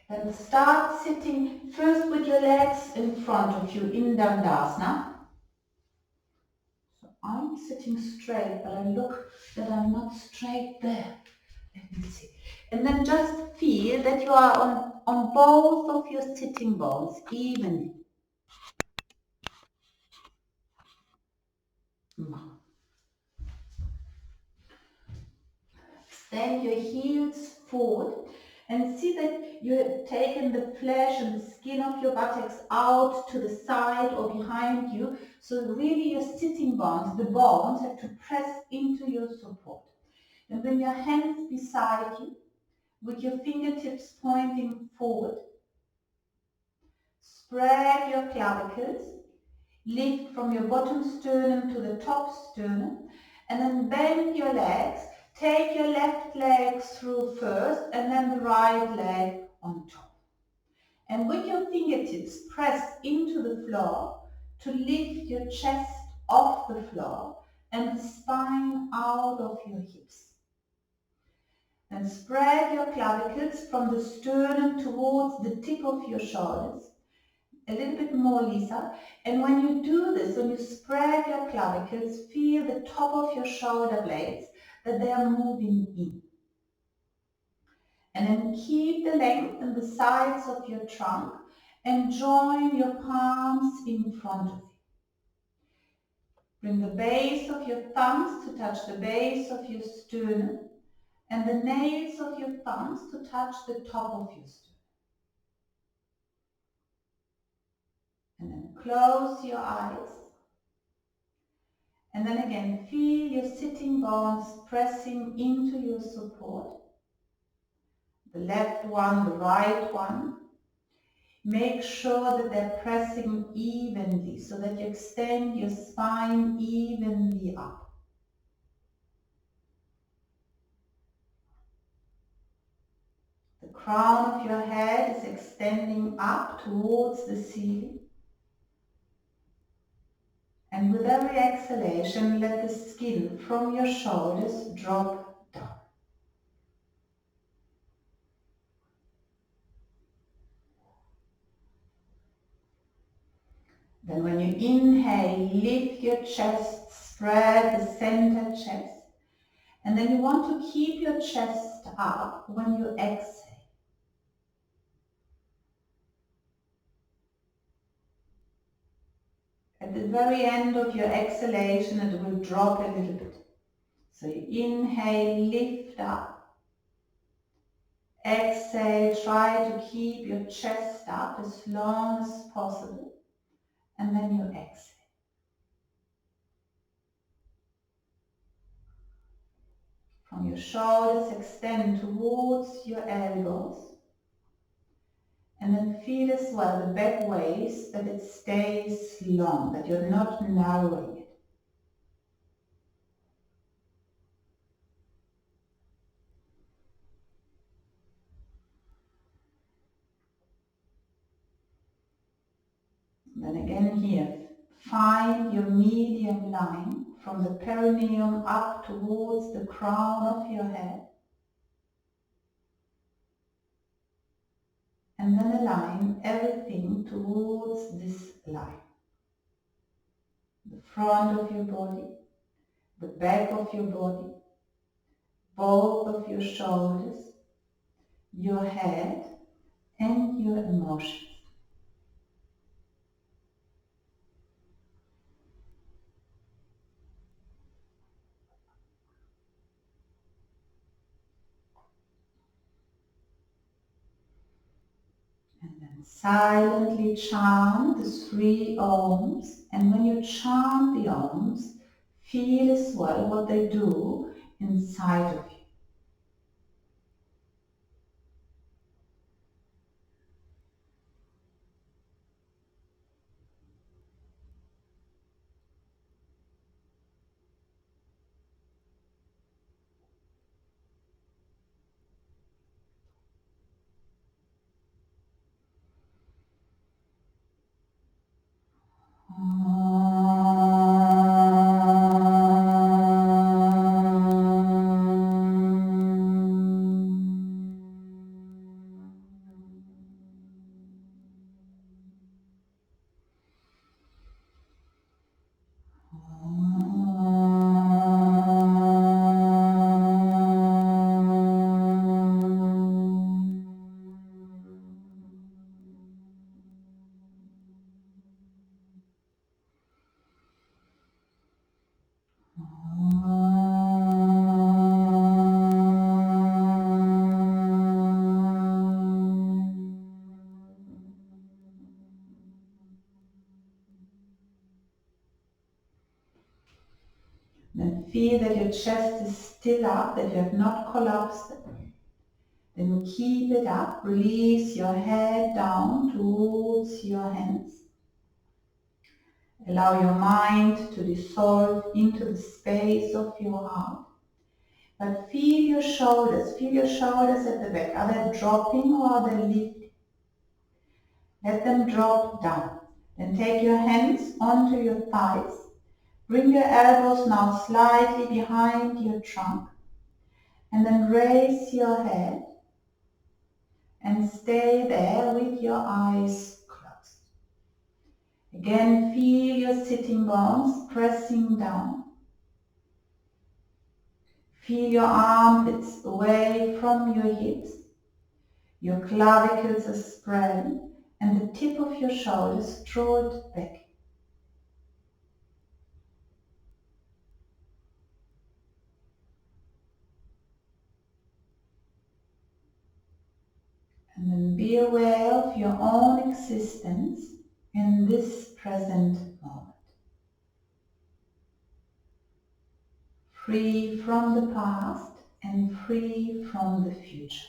Then start sitting first with your legs in front of you in Dandasana. So I'm sitting straight, but I look that I'm not straight there. Let me see. And then just feel that you are on both of your sitting bones evenly. Extend your heels forward and see that you have taken the flesh and the skin of your buttocks out to the side or behind you. So really your sitting bones, the bones, have to press into your support. And bring your hands beside you with your fingertips pointing forward. Spread your clavicles. Lift from your bottom sternum to the top sternum. And then bend your legs. Take your left leg through first and then the right leg on top. And with your fingertips press into the floor to lift your chest off the floor and the spine out of your hips. Then spread your clavicles from the sternum towards the tip of your shoulders. A little bit more, Lisa. And when you do this, when you spread your clavicles, feel the top of your shoulder blades, that they are moving in. And then keep the length in the sides of your trunk and join your palms in front of you. Bring the base of your thumbs to touch the base of your sternum and the nails of your thumbs to touch the top of your sternum. And then close your eyes. And then again, feel your sitting bones pressing into your support. The left one, the right one. Make sure that they're pressing evenly so that you extend your spine evenly up. The crown of your head is extending up towards the ceiling. And with every exhalation, let the skin from your shoulders drop down. Then when you inhale, lift your chest, spread the center chest. And then you want to keep your chest up when you exhale. At the very end of your exhalation, it will drop a little bit. So you inhale, lift up. Exhale, try to keep your chest up as long as possible. And then you exhale. From your shoulders, extend towards your elbows. And then feel as well the back waist, that it stays long, that you're not narrowing it. Then again here, find your medium line from the perineum up towards the crown of your head. And then align everything towards this line. The front of your body, the back of your body, both of your shoulders, your head, and your emotions. And then silently chant the 3 Oms. And when you chant the Oms, feel as well what they do inside of you. Then feel that your chest is still up, that you have not collapsed. Then keep it up. Release your head down towards your hands. Allow your mind to dissolve into the space of your heart. But feel your shoulders at the back. Are they dropping or are they lifting? Let them drop down. Then take your hands onto your thighs. Bring your elbows now slightly behind your trunk. And then raise your head and stay there with your eyes closed. Again, feel your sitting bones pressing down. Feel your armpits away from your hips. Your clavicles are spreading and the tip of your shoulders draw it back. And then be aware of your own existence in this present moment. Free from the past and free from the future.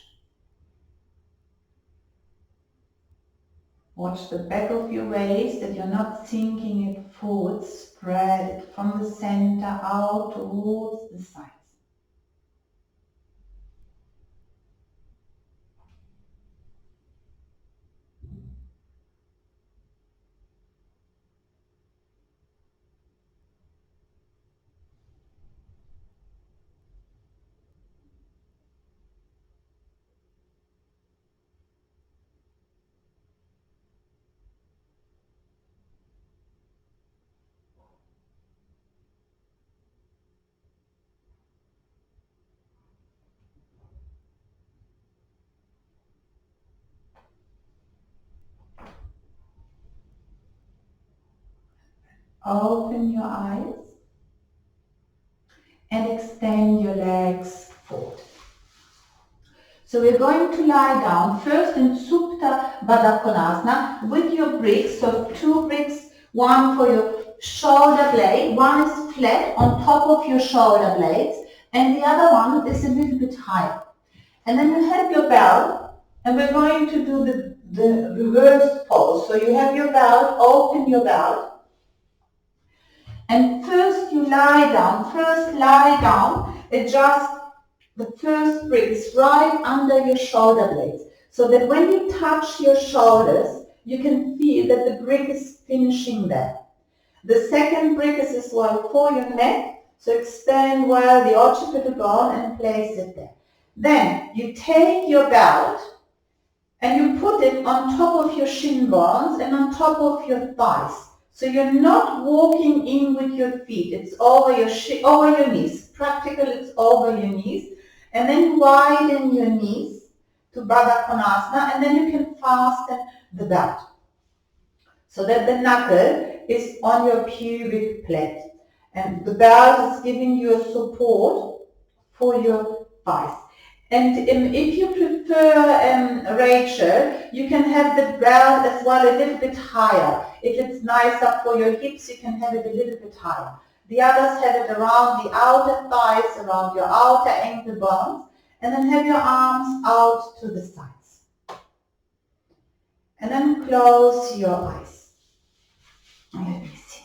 Watch the back of your waist, that you're not sinking it forward. Spread it from the center out towards the sides. Open your eyes and extend your legs forward. So we're going to lie down first in Supta Baddha Konasana with your bricks. So 2 bricks, one for your shoulder blade, one is flat on top of your shoulder blades, and the other one is a little bit higher. And then you have your belt, and we're going to do the reverse pose. So you have your belt, open your belt, and first lie down, adjust the first bricks right under your shoulder blades, so that when you touch your shoulders, you can feel that the brick is finishing there. The second brick is as well for your neck, so extend well the occipital bone and place it there. Then you take your belt and you put it on top of your shin bones and on top of your thighs. So you're not walking in with your feet. It's over your knees. Practical, it's over your knees. And then widen your knees to Baddha Konasana, and then you can fasten the belt so that the knuckle is on your pubic plate. And the belt is giving you a support for your thighs. And if you prefer, Rachel, you can have the belt as well a little bit higher. If it's nicer for your hips, you can have it a little bit higher. The others have it around the outer thighs, around your outer ankle bones, and then have your arms out to the sides. And then close your eyes. Let me see.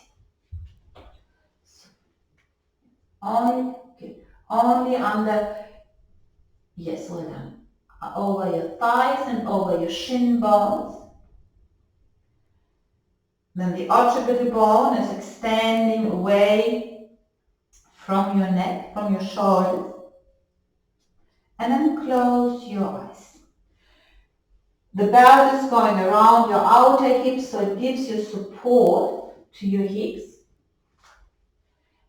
Only under, yes, well done. Over your thighs and over your shin bones. Then the occipital bone is extending away from your neck, from your shoulders. And then close your eyes. The belt is going around your outer hips, so it gives you support to your hips.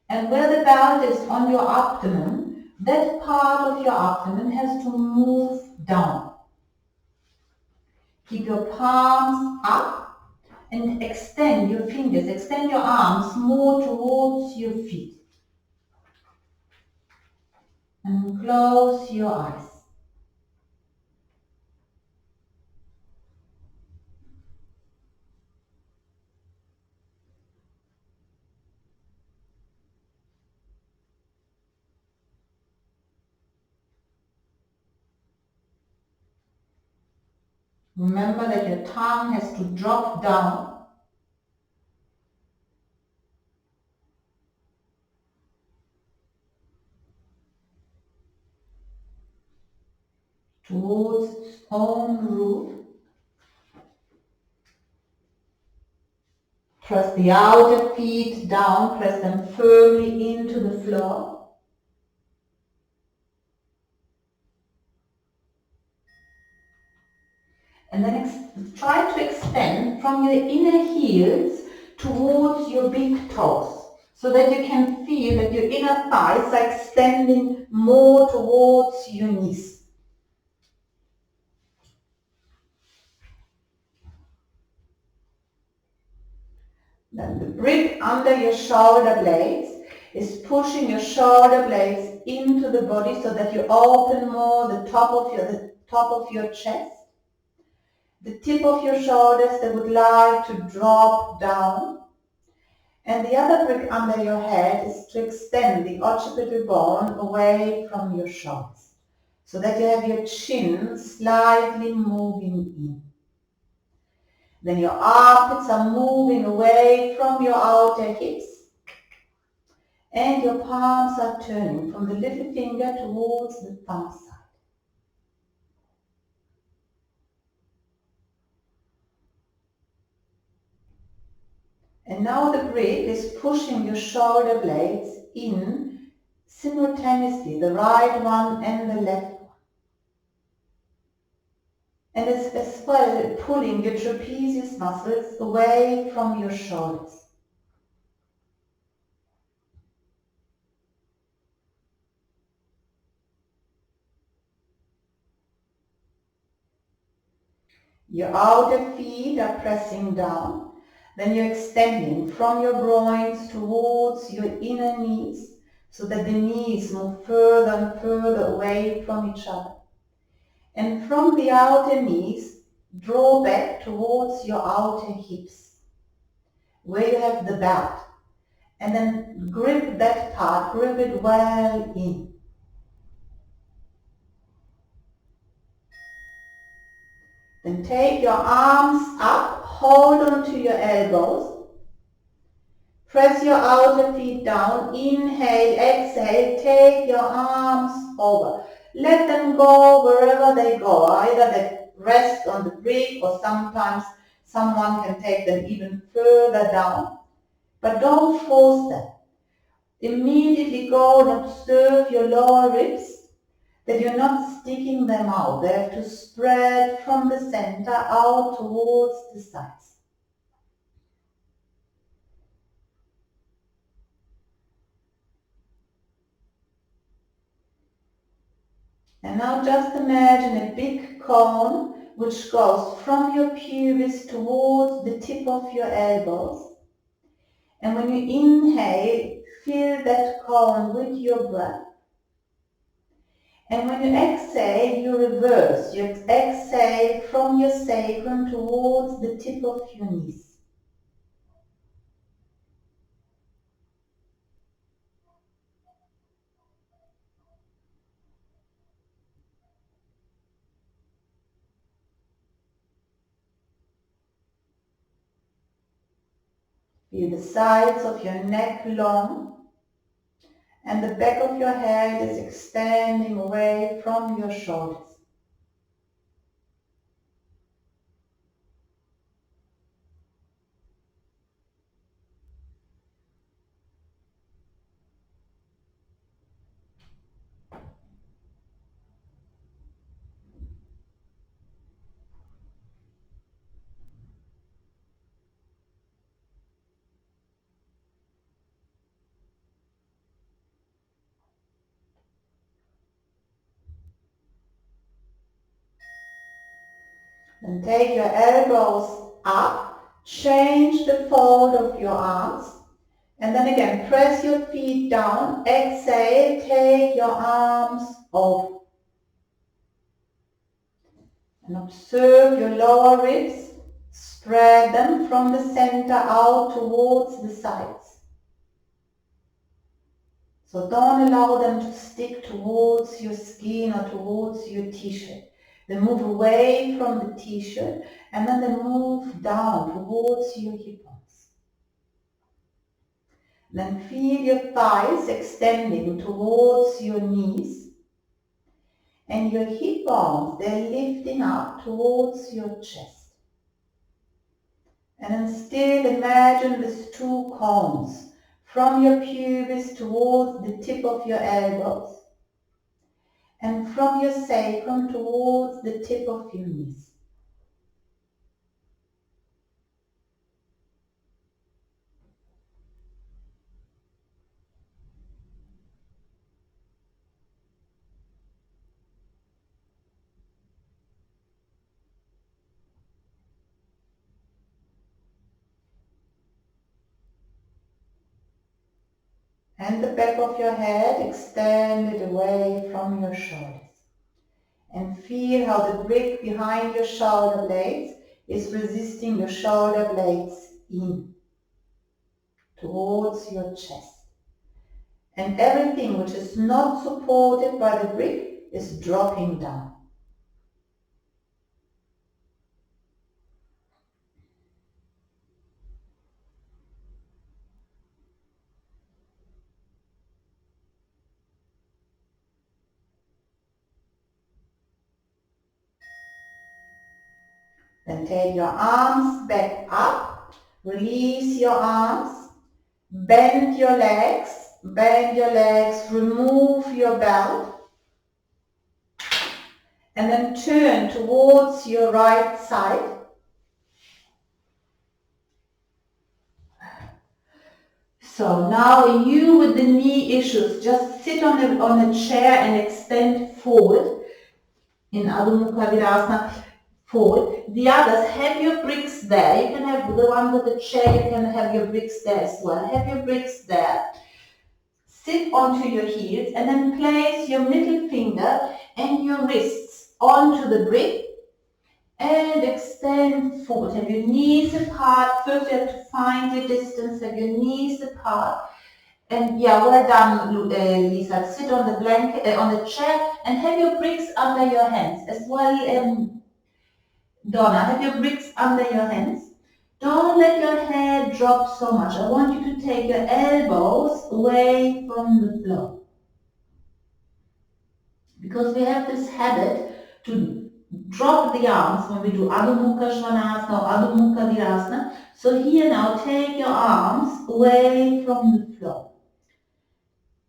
And where the belt is on your abdomen, that part of your abdomen has to move down. Keep your palms up and extend your fingers, extend your arms more towards your feet. And close your eyes. Remember that your tongue has to drop down towards its own roof. Press the outer feet down, press them firmly into the floor. And then try to extend from your inner heels towards your big toes, so that you can feel that your inner thighs are extending more towards your knees. Then the grip under your shoulder blades is pushing your shoulder blades into the body so that you open more the top of your chest. The tip of your shoulders that would like to drop down. And the other brick under your head is to extend the occipital bone away from your shoulders, so that you have your chin slightly moving in. Then your armpits are moving away from your outer hips, and your palms are turning from the little finger towards the thumb side. And now the brick is pushing your shoulder blades in simultaneously, the right one and the left one. And it's as well pulling your trapezius muscles away from your shoulders. Your outer feet are pressing down. Then you're extending from your groins towards your inner knees, so that the knees move further and further away from each other. And from the outer knees, draw back towards your outer hips, where you have the belt. And then grip that part, grip it well in. Then take your arms up, hold on to your elbows. Press your outer feet down, inhale, exhale, take your arms over. Let them go wherever they go, either they rest on the brick or sometimes someone can take them even further down. But don't force them. Immediately go and observe your lower ribs, that you're not sticking them out. They have to spread from the center out towards the sides. And now just imagine a big cone which goes from your pubis towards the tip of your elbows. And when you inhale, fill that cone with your breath. And when you exhale, you reverse. You exhale from your sacrum towards the tip of your knees. Feel the sides of your neck long, and the back of your head is extending away from your shoulders. Then take your elbows up, change the fold of your arms, And then again, press your feet down. Exhale, take your arms open. And observe your lower ribs. Spread them from the center out towards the sides. So don't allow them to stick towards your skin or towards your t-shirt. They move away from the t-shirt and then they move down towards your hip bones. Then feel your thighs extending towards your knees and your hip bones, they're lifting up towards your chest. And then still imagine these two cones from your pubis towards the tip of your elbows and from your sacrum towards the tip of your knees. And the back of your head extended away from your shoulders. And feel how the brick behind your shoulder blades is resisting your shoulder blades in towards your chest. And everything which is not supported by the brick is dropping down. Then take your arms back up, release your arms, bend your legs, remove your belt, and then turn towards your right side. So now you with the knee issues, just sit on a chair and extend forward in Adho Mukha Virasana. Forward. The others, have your bricks there. You can have the one with the chair, you can have your bricks there as well. Have your bricks there. Sit onto your heels and then place your middle finger and your wrists onto the brick and extend forward. Have your knees apart. First you have to find your distance. Have your knees apart. And yeah, well done, Lisa. Sit on the blanket, on the chair and have your bricks under your hands as well. Donna, have your bricks under your hands. Don't let your head drop so much. I want you to take your elbows away from the floor. Because we have this habit to drop the arms when we do Adho Mukha Svanasana or Adho Mukha Virasana. So here now, take your arms away from the floor.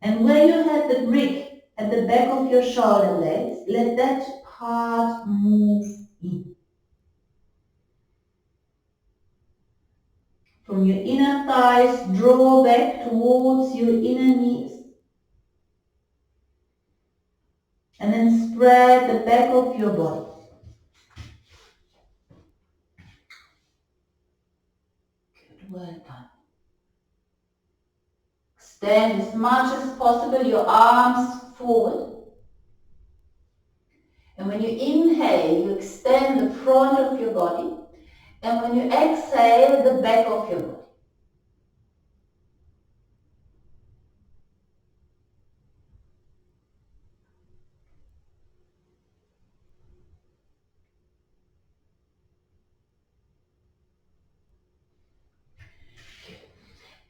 And where you had the brick at the back of your shoulder blades, let that part move in. From your inner thighs, draw back towards your inner knees. And then spread the back of your body. Good, well done. Extend as much as possible your arms forward. And when you inhale, you extend the front of your body. And when you exhale, the back of your body.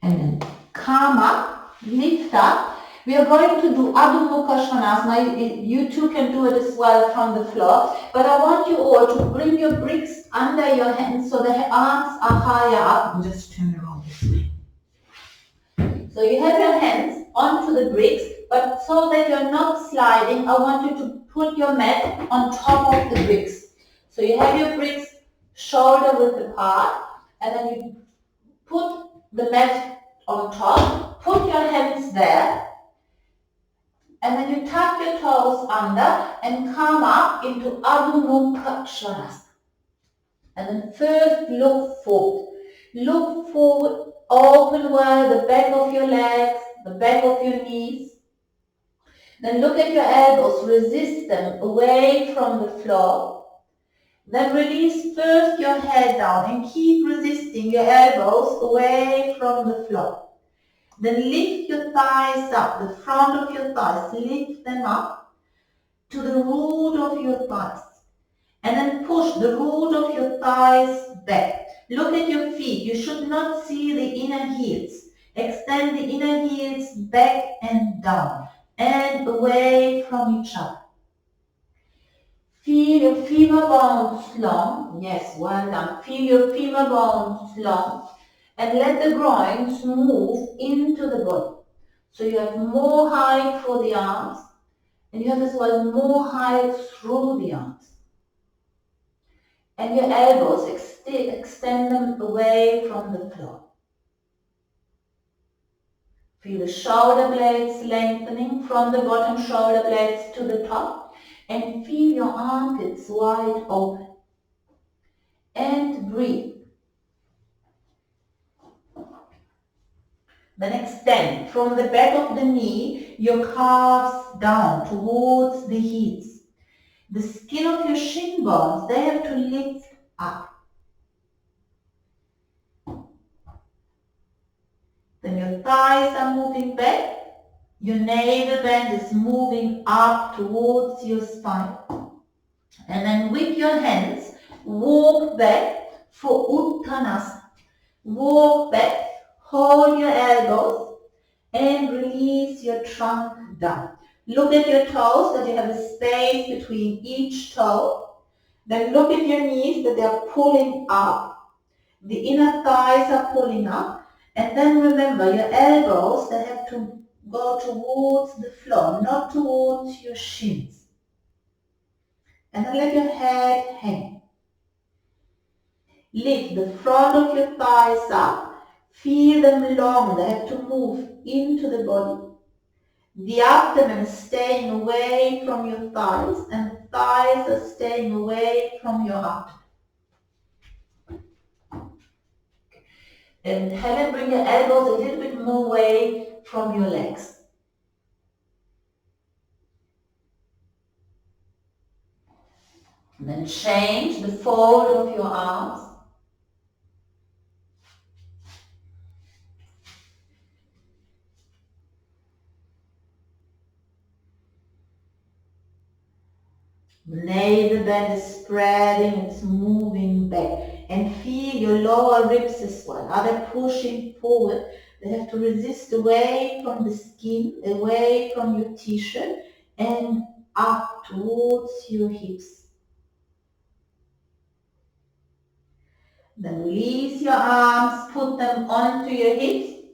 And then come up, lift up. We are going to do Adho Mukha Svanasana. You too can do it as well from the floor. But I want you all to bring your bricks under your hands so the arms are higher up. And just turn around this way. So you have your hands onto the bricks, but so that you're not sliding, I want you to put your mat on top of the bricks. So you have your bricks shoulder width apart, and then you put the mat on top, put your hands there, and then you tuck your toes under and come up into Adho Mukha Svanasana. And then first look forward. Look forward Open well the back of your legs, the back of your knees. Then look at your elbows, resist them away from the floor. Then release first your head down and keep resisting your elbows away from the floor. Then lift your thighs up, the front of your thighs, lift them up to the root of your thighs. And then push the root of your thighs back. Look at your feet. You should not see the inner heels. Extend the inner heels back and down and away from each other. Feel your femur bones long. Yes, well done. Feel your femur bones long. And let the groins move into the body. So you have more height for the arms. And you have as well more height through the arms. And your elbows, extend them away from the floor. Feel the shoulder blades lengthening from the bottom shoulder blades to the top. And feel your armpits wide open. And breathe. Then extend from the back of the knee, your calves down towards the heels. The skin of your shin bones, they have to lift up. Then your thighs are moving back. Your navel band is moving up towards your spine. And then with your hands, walk back for Uttanasana. Walk back, hold your elbows, and release your trunk down. Look at your toes, that you have a space between each toe. Then look at your knees, that they are pulling up. The inner thighs are pulling up. And then remember your elbows, that have to go towards the floor, not towards your shins. And then let your head hang. Lift the front of your thighs up. Feel them long, they have to move into the body. The abdomen is staying away from your thighs and the thighs are staying away from your abdomen. And Helen, bring your elbows a little bit more away from your legs. And then change the fold of your arms. The navel band is spreading, it's moving back. And feel your lower ribs as well. Are they pushing forward? They have to resist away from the skin, away from your t-shirt, and up towards your hips. Then release your arms, put them onto your hips.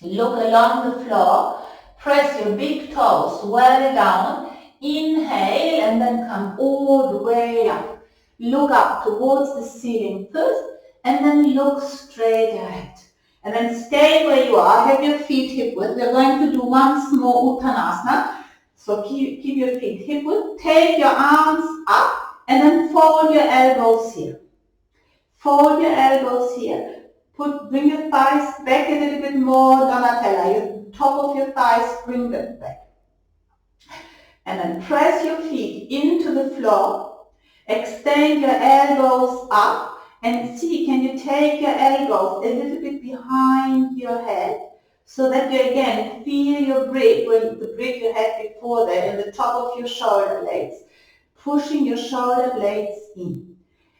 Look along the floor. Press your big toes well down. Inhale and then come all the way up. Look up towards the ceiling first and then look straight ahead. And then stay where you are. Have your feet hip width. We're going to do once more Uttanasana. So keep your feet hip width. Take your arms up and then fold your elbows here. Fold your elbows here. Bring your thighs back a little bit more, Donatella. Your top of your thighs, bring them back. And then press your feet into the floor. Extend your elbows up. And see, can you take your elbows a little bit behind your head so that you again feel your grip, the grip you had before there, in the top of your shoulder blades. Pushing your shoulder blades in.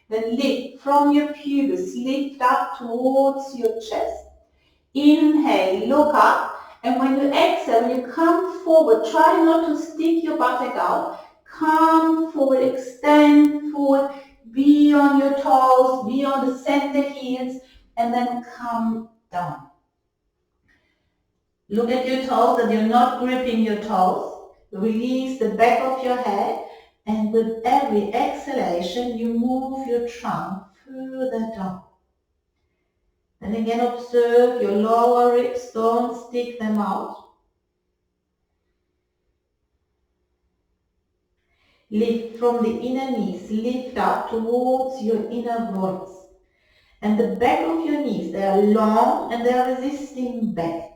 Then lift from your pubis, lift up towards your chest. Inhale, look up. And when you exhale, when you come forward, try not to stick your buttock out. Come forward, extend forward, be on your toes, be on the center heels, and then come down. Look at your toes, that you're not gripping your toes. Release the back of your head. And with every exhalation, you move your trunk further down. Then again, observe your lower ribs, don't stick them out. Lift from the inner knees, lift up towards your inner groins. And the back of your knees, they are long and they are resisting back.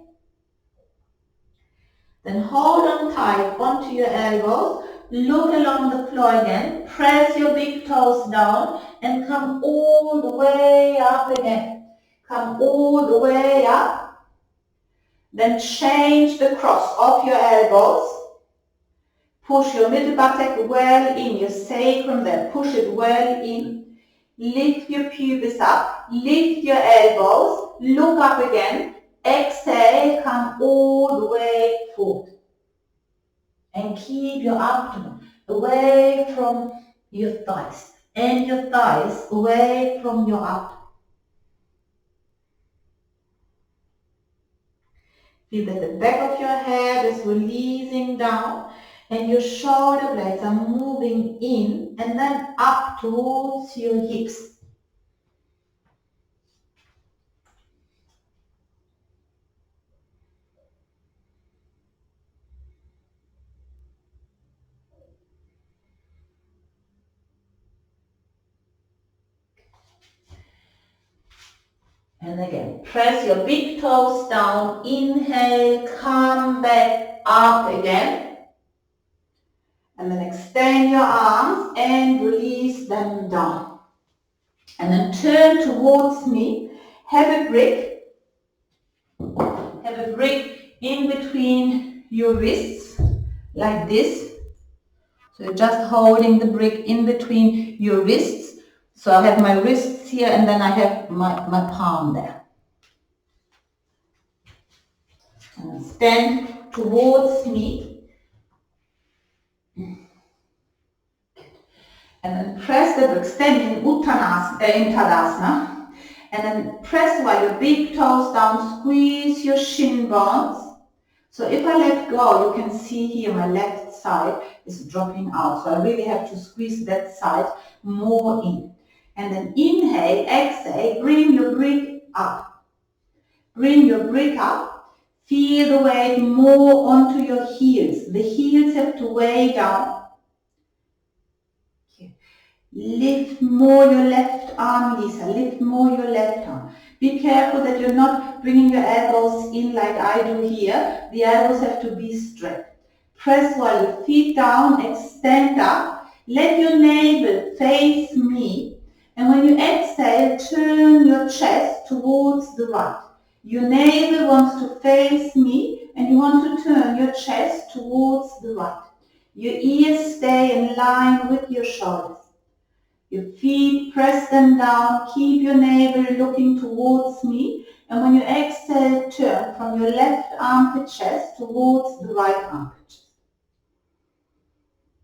Then hold on tight onto your elbows, look along the floor again, press your big toes down and come all the way up again. Come all the way up. Then change the cross of your elbows. Push your middle buttock well in, your sacrum there, push it well in. Lift your pubis up, lift your elbows, look up again. Exhale, come all the way forward. And keep your abdomen away from your thighs and your thighs away from your abdomen. Feel that the back of your head is releasing down and your shoulder blades are moving in and then up towards your hips. And again, press your big toes down, inhale, come back up again. And then extend your arms and release them down. And then turn towards me, have a brick in between your wrists, like this. So you're just holding the brick in between your wrists. So I have my wrists here and then I have my palm there. And stand towards me. And then press the brick, stand in Tadasana. And then press while your big toes down, squeeze your shin bones. So if I let go, you can see here my left side is dropping out. So I really have to squeeze that side more in. And then inhale, exhale, bring your brick up. Bring your brick up. Feel the weight more onto your heels. The heels have to weigh down. Lift more your left arm, Lisa. Lift more your left arm. Be careful that you're not bringing your elbows in like I do here. The elbows have to be straight. Press while your feet down, extend up. Let your navel face me. And when you exhale, turn your chest towards the right. Your navel wants to face me and you want to turn your chest towards the right. Your ears stay in line with your shoulders. Your feet, press them down, keep your navel looking towards me, and when you exhale, turn from your left armpit chest towards the right armpit chest.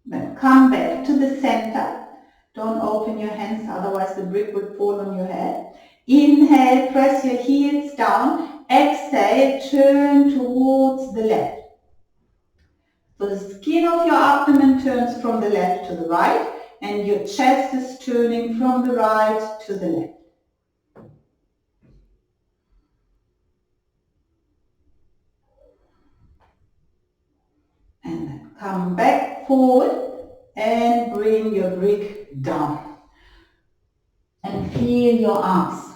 Then come back to the center. Don't open your hands, otherwise the brick would fall on your head. Inhale, press your heels down. Exhale, turn towards the left. So the skin of your abdomen turns from the left to the right, and your chest is turning from the right to the left. And then come back forward and bring your brick down. And feel your arms.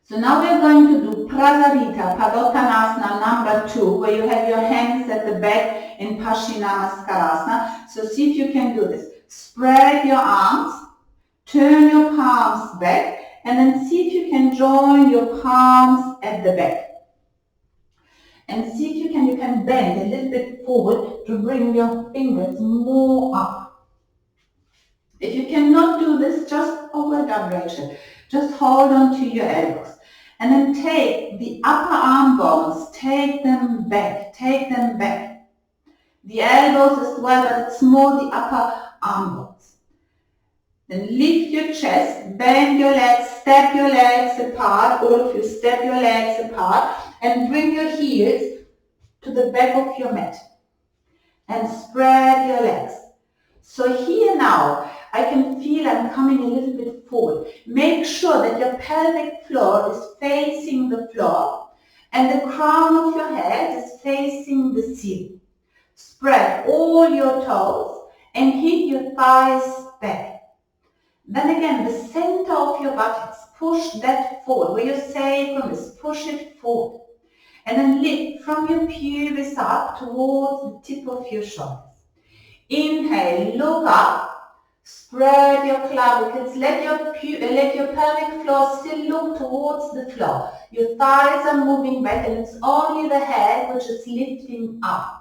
So now we're going to do Prasarita, Padottanasana number 2, where you have your hands at the back in Paschimottanasana. So see if you can do this. Spread your arms, turn your palms back, and then see if you can join your palms at the back. And see if you can bend a little bit forward to bring your fingers more up. If you cannot do this, just over direction. Just hold on to your elbows. And then take the upper arm bones, take them back, take them back. The elbows as well, but it's more the upper arm bones. Then lift your chest, bend your legs, step your legs apart, all of you step your legs apart, and bring your heels to the back of your mat. And spread your legs. So here now, I can feel I'm coming a little bit forward. Make sure that your pelvic floor is facing the floor and the crown of your head is facing the ceiling. Spread all your toes and hit your thighs back. Then again, the center of your buttocks, push that forward. Where your sacrum is, push it forward. And then lift from your pubis up towards the tip of your shoulders. Inhale, look up, spread your clavicles, let your pelvic floor still look towards the floor. Your thighs are moving back and it's only the head which is lifting up.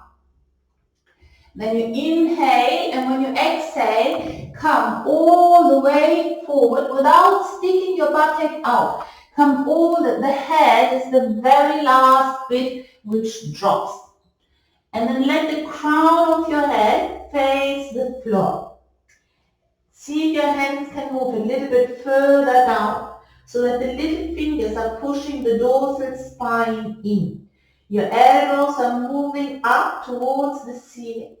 Then you inhale, and when you exhale, come all the way forward without sticking your buttock out. Come all the head is the very last bit which drops. And then let the crown of your head face the floor. See if your hands can move a little bit further down so that the little fingers are pushing the dorsal spine in. Your elbows are moving up towards the ceiling.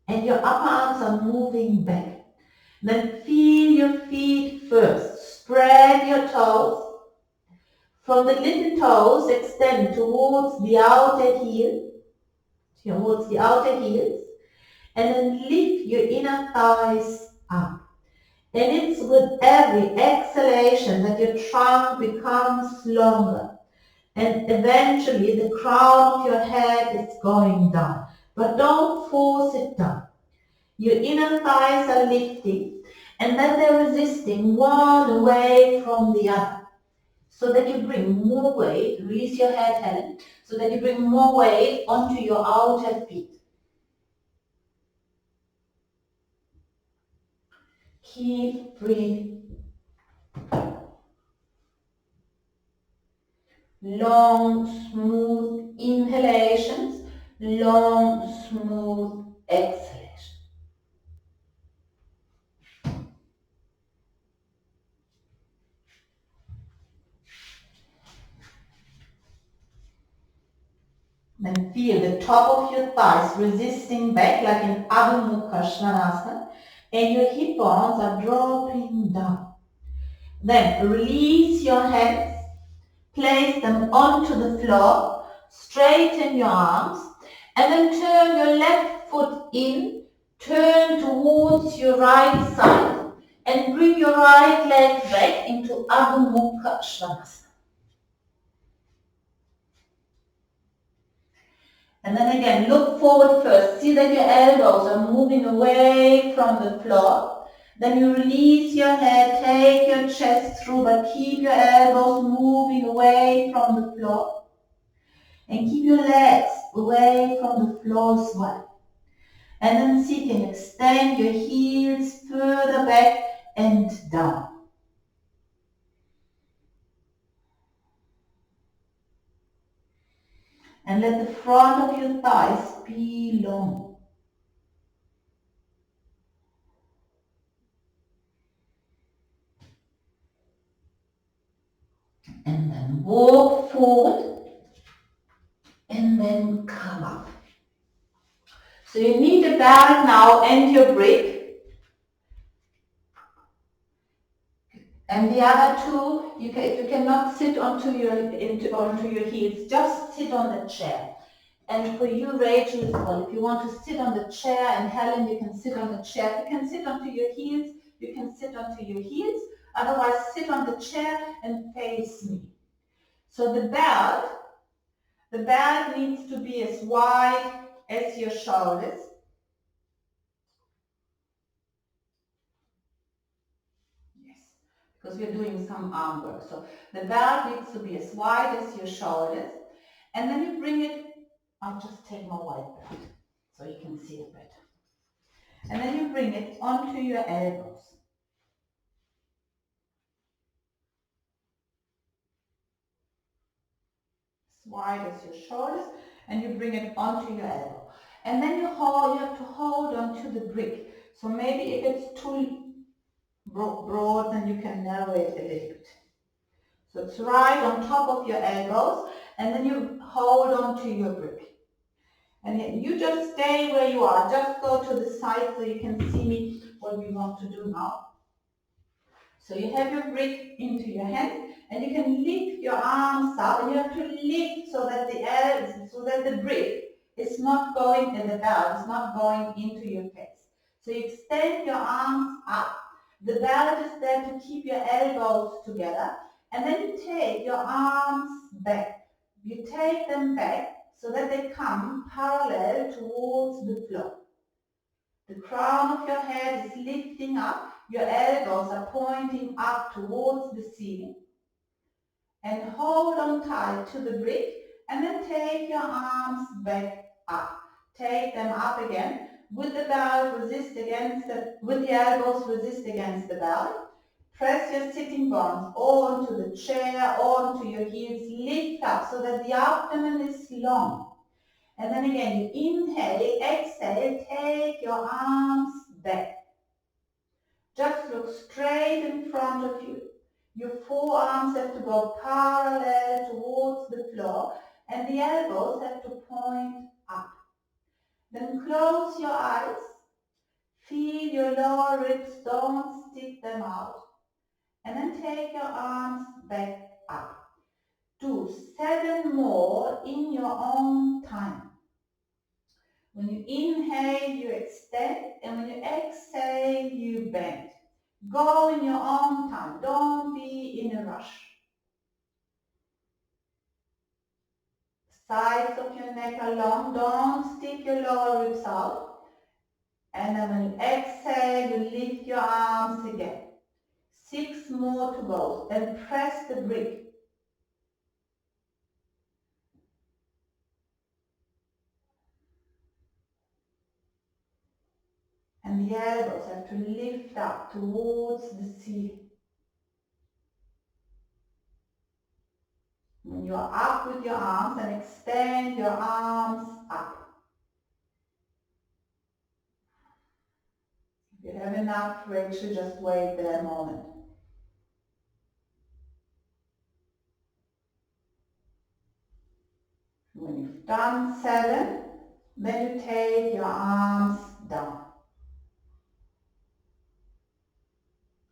And your upper arms are moving back. Then feel your feet first. Spread your toes. From the little toes, extend towards the outer heel. Towards the outer heels. And then lift your inner thighs up. And it's with every exhalation that your trunk becomes longer. And eventually the crown of your head is going down. But don't force it down. Your inner thighs are lifting, and then they're resisting one away from the other. So that you bring more weight, release your head, Helen, so that you bring more weight onto your outer feet. Keep breathing. Long, smooth inhalations, long, smooth exhalations. Then feel the top of your thighs resisting back like in Adho Mukha Svanasana, and your hip bones are dropping down. Then release your hands, place them onto the floor, straighten your arms, and then turn your left foot in, turn towards your right side, and bring your right leg back into Adho Mukha Svanasana. And then again, look forward first. See that your elbows are moving away from the floor. Then you release your head, take your chest through, but keep your elbows moving away from the floor. And keep your legs away from the floor as well. And then sitting, extend your heels further back and down. And let the front of your thighs be long. And then walk forward and then come up. So you need a belt now and your brick. And the other two, if you cannot sit onto your heels, just sit on the chair. And for you, Rachel, as well, if you want to sit on the chair, and Helen, you can sit on the chair. You can sit onto your heels, you can sit onto your heels. Otherwise, sit on the chair and face me. So the belt needs to be as wide as your shoulders. Yes, because we're doing some arm work. So the belt needs to be as wide as your shoulders. And then you bring it, I'll just take my white belt so you can see it better. And then you bring it onto your elbows. As wide as your shoulders, and you bring it onto your elbow. And then you have to hold onto the brick. So maybe if it's too broad, then you can narrow it a little bit. So it's right on top of your elbows, and then you hold onto your brick. And you just stay where you are. Just go to the side so you can see me what we want to do now. So you have your brick into your hand, and you can lift your arms up, and you have to lift so that the brick is not going in the belt, it's not going into your face. So you extend your arms up, The belt is there to keep your elbows together. And then you take your arms back. You take them back so that they come parallel towards the floor. The crown of your head is lifting up. Your elbows are pointing up towards the ceiling. And hold on tight to the brick and then take your arms back up. Take them up again. With the belt, with the elbows, resist against the belt. Press your sitting bones onto the chair, onto your heels. Lift up so that the abdomen is long. And then again, you inhale, exhale, take your arms back. Just look straight in front of you. Your forearms have to go parallel towards the floor and the elbows have to point up. Then close your eyes. Feel your lower ribs, don't stick them out. And then take your arms back up. Do 7 more in your own time. When you inhale, you extend, and when you exhale, you bend. Go in your own time. Don't be in a rush. Sides of your neck are long. Don't stick your lower ribs out. And then when you exhale, you lift your arms again. 6 more to go. Then press the brick. And the elbows have to lift up towards the ceiling. When you are up with your arms, and extend your arms up. If you have enough, Rachel, just wait there a moment. When you've done 7, then you take your arms down.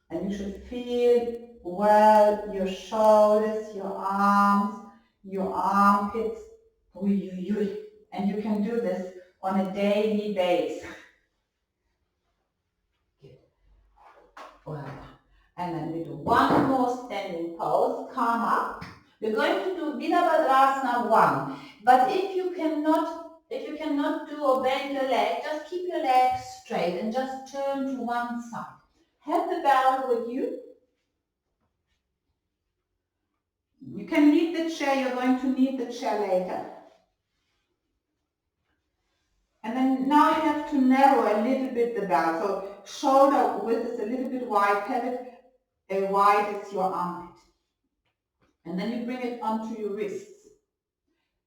And you should feel well your shoulders, your arms, your armpits. And you can do this on a daily basis. Good. Well, and then we do one more standing pose. Come up. We're going to do Virabhadrasana 1. But if you cannot do or bend your leg, just keep your legs straight and just turn to one side. Have the belt with you. You can leave the chair, you're going to need the chair later. And then now you have to narrow a little bit the belt. So shoulder width is a little bit wide, pelvic wide is your armpit. And then you bring it onto your wrists.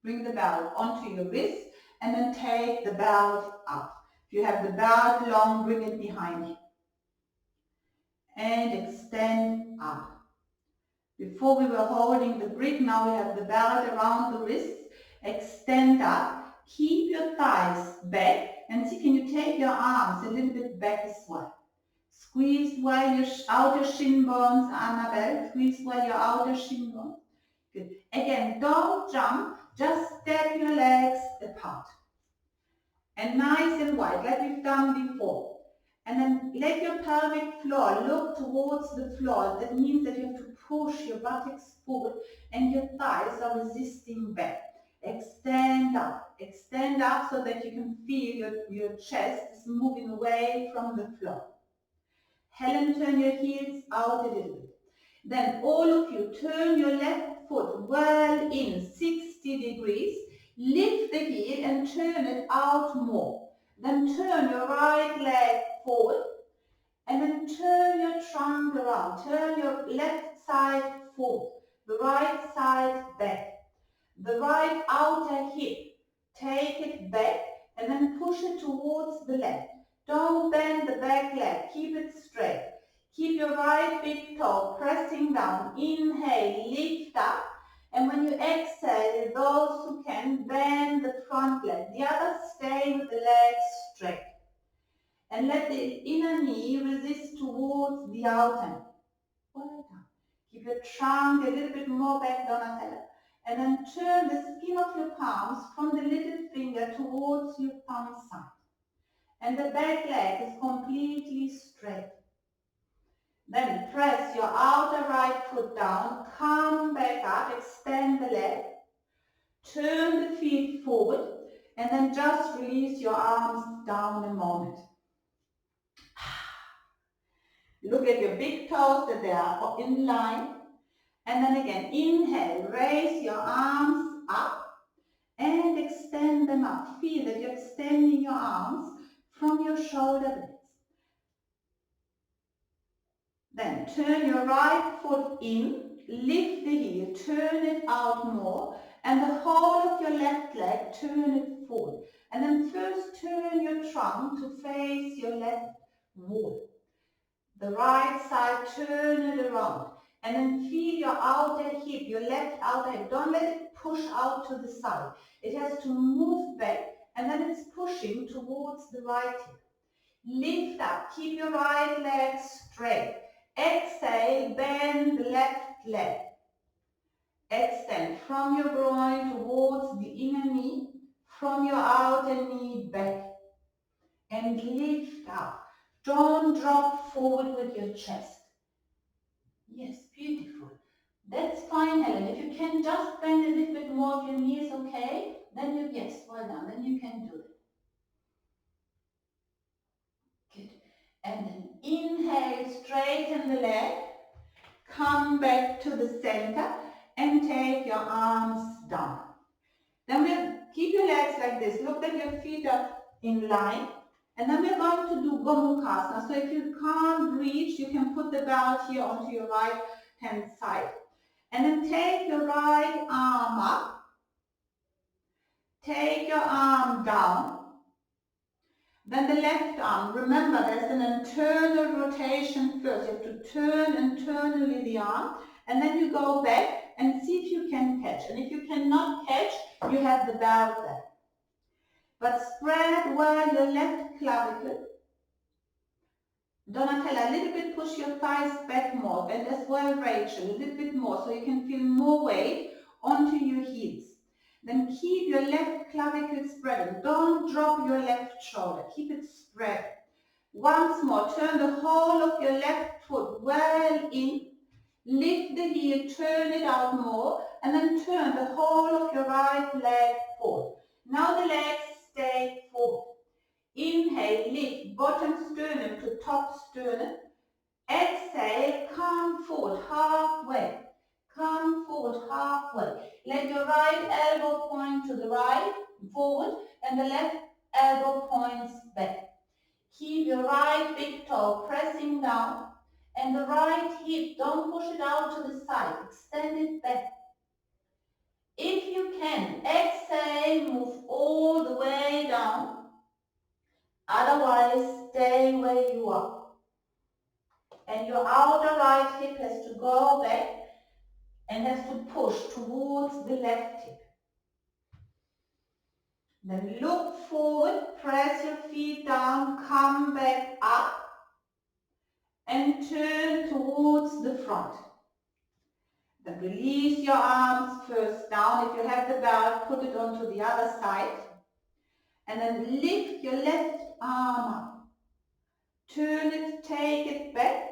Bring the belt onto your wrists and then take the belt up. If you have the belt long, bring it behind you. And extend up. Before we were holding the brick, now we have the belt around the wrists. Extend up. Keep your thighs back. And see, can you take your arms a little bit back as well? Squeeze while your outer shin bones, Annabelle. Squeeze while your outer shin bones. Good. Again, don't jump. Just step your legs apart. And nice and wide, like we've done before. And then let your pelvic floor look towards the floor. That means that you have to push your buttocks forward and your thighs are resisting back. Extend up so that you can feel your chest is moving away from the floor. Helen, turn your heels out a little bit. Then all of you turn your left foot well in 60 degrees. Lift the heel and turn it out more. Then turn your right leg forward and then turn your trunk around. Turn your left side forward, the right side back. The right outer hip, take it back and then push it towards the left. Don't bend the back leg, keep it straight. Keep your right big toe pressing down. Inhale, lift up. And when you exhale, those who can, bend the front leg. The others stay with the legs straight. And let the inner knee resist towards the outer knee. Well done. Keep your trunk a little bit more back, Donatella. And then turn the skin of your palms from the little finger towards your thumb side. And the back leg is completely straight. Then press your outer right foot down, come back up, extend the leg, turn the feet forward, and then just release your arms down a moment. Look at your big toes that they are in line. And then again, inhale, raise your arms up and extend them up. Feel that you're extending your arms from your shoulder blades. Then turn your right foot in, lift the heel, turn it out more, and the whole of your left leg, turn it forward. And then first turn your trunk to face your left wall. The right side, turn it around. And then feel your outer hip, your left outer hip. Don't let it push out to the side. It has to move back, and then it's pushing towards the right hip. Lift up, keep your right leg straight. Exhale, bend the left leg. Extend from your groin towards the inner knee, from your outer knee back. And lift up. Don't drop forward with your chest. Yes, beautiful. That's fine, Helen. If you can just bend a little bit more of your knees, okay? Then you, yes, well done. Then you can do it. Good. And then inhale, straighten the leg. Come back to the center and take your arms down. Then we'll keep your legs like this. Look that your feet are in line. And then we're going to do Gomukhasana. So if you can't reach, you can put the belt here onto your right hand side. And then take your right arm up. Take your arm down. Then the left arm. Remember, there's an internal rotation first. You have to turn internally the arm. And then you go back and see if you can catch. And if you cannot catch, you have the belt there. But spread well your left clavicle. Donatella, a little bit push your thighs back more. And as well, Rachel, a little bit more so you can feel more weight onto your heels. Then keep your left clavicle spreading. Don't drop your left shoulder. Keep it spread. Once more, turn the whole of your left foot well in. Lift the heel, turn it out more, and then turn the whole of your right leg forward. Now the legs stay forward. Inhale, lift bottom sternum to top sternum. Exhale, come forward halfway. Come forward halfway. Let your right elbow point to the right, forward, and the left elbow points back. Keep your right big toe pressing down, and the right hip, don't push it out to the side. Extend it back. If you can, exhale, move all the way down. Otherwise, stay where you are. And your outer right hip has to go back and has to push towards the left hip. Then look forward, press your feet down, come back up and turn towards the front. Then release your arms first down. If you have the belt, put it onto the other side. And then lift your left arm up. Turn it, take it back.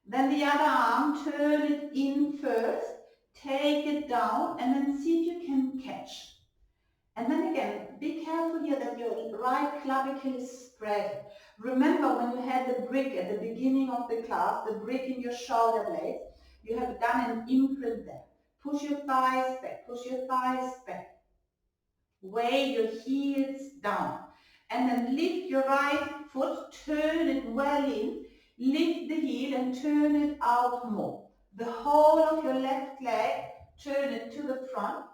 Then the other arm, turn it in first. Take it down and then see if you can catch. And then again, be careful here that your right clavicle is spread. Remember when you had the brick at the beginning of the class, the brick in your shoulder blades, you have done an imprint there. Push your thighs back, push your thighs back. Weigh your heels down. And then lift your right foot, turn it well in, lift the heel and turn it out more. The whole of your left leg, turn it to the front.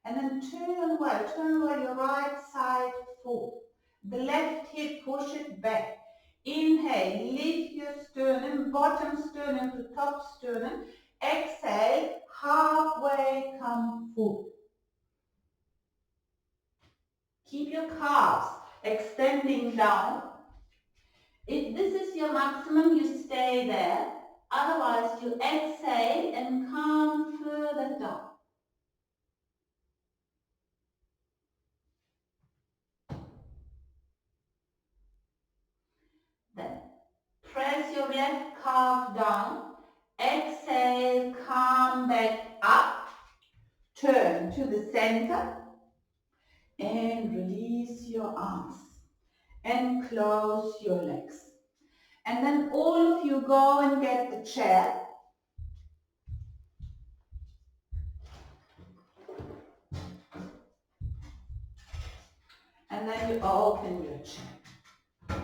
And then turn well your right side forward. The left hip, push it back. Inhale, lift your sternum, bottom sternum to top sternum. Exhale, halfway come forward. Keep your calves extending down. If this is your maximum, you stay there. Otherwise, you exhale and come further down. Then press your your left calf down. Exhale, come back up. Turn to the center and release your arms and close your legs. And then all of you go and get the chair. And then you open your chair.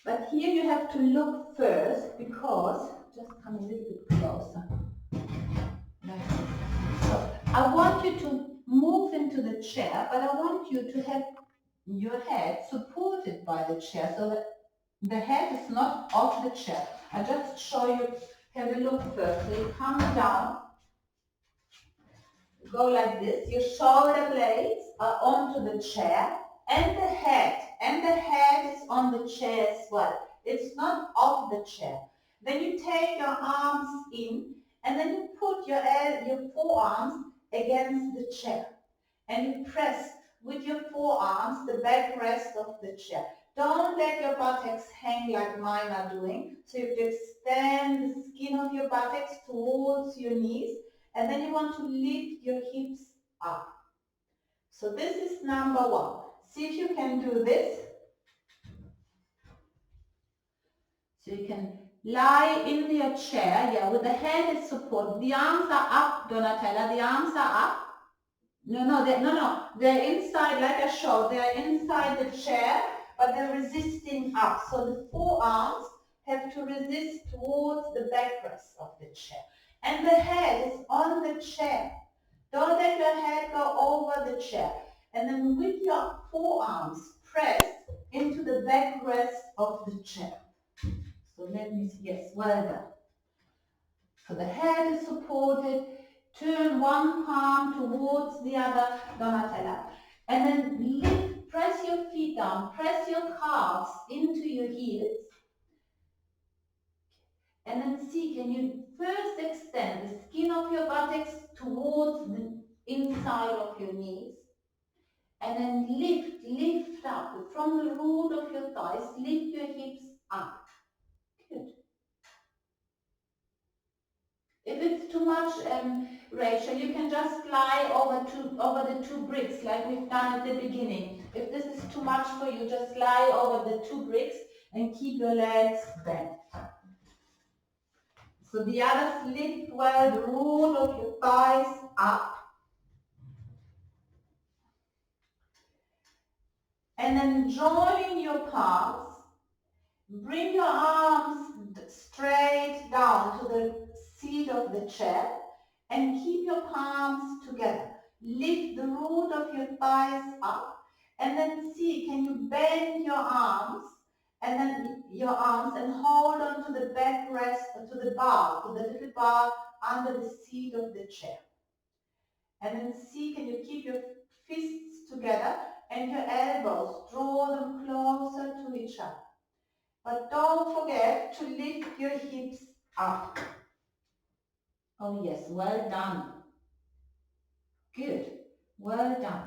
But here you have to look first because, just come a little bit closer. So I want you to move into the chair, but I want you to have your head supported by the chair so that the head is not off the chair. I just show you, have a look first. So you come down, go like this. Your shoulder blades are onto the chair and the head is on the chair as well. It's not off the chair. Then you take your arms in and then you put your forearms against the chair and you press with your forearms the backrest of the chair. Don't let your buttocks hang like mine are doing. So you have to extend the skin of your buttocks towards your knees and then you want to lift your hips up. So this is number one. See if you can do this. So you can lie in your chair, with the head is supported. The arms are up, Donatella, the arms are up. No, they're inside, like I showed, they're inside the chair, but they're resisting up. So the forearms have to resist towards the backrest of the chair. And the head is on the chair. Don't let your head go over the chair. And then with your forearms, press into the backrest of the chair. So let me see, yes, well done. So the head is supported. Turn one palm towards the other, Donatella. And then lift, press your feet down, press your calves into your heels. And then see, can you first extend the skin of your buttocks towards the inside of your knees. And then lift up from the root of your thighs, lift your hips up. Good. If it's too much, Rachel, you can just lie over the two bricks like we've done at the beginning. If this is too much for you, just lie over the two bricks and keep your legs bent. So the others lift well the root of your thighs up. And then join your palms. Bring your arms straight down to the seat of the chair and keep your palms together. Lift the root of your thighs up and then see, can you bend your arms and hold on to the backrest, to the bar, to the little bar under the seat of the chair. And then see, can you keep your fists together and your elbows, draw them closer to each other. But don't forget to lift your hips up. Oh yes, well done. Good, well done.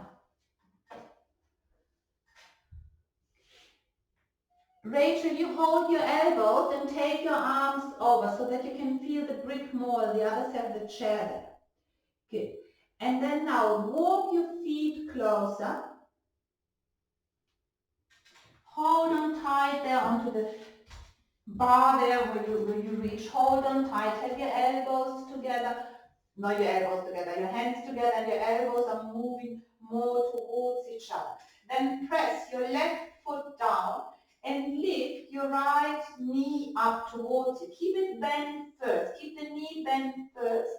Rachel, you hold your elbows and take your arms over so that you can feel the brick more. The others have the chair there. Good. And then now walk your feet closer. Hold on tight there onto the bar there where you reach. Hold on tight. Have your elbows together. Not your elbows together. Your hands together and your elbows are moving more towards each other. Then press your left foot down and lift your right knee up towards you. Keep it bent first. Keep the knee bent first.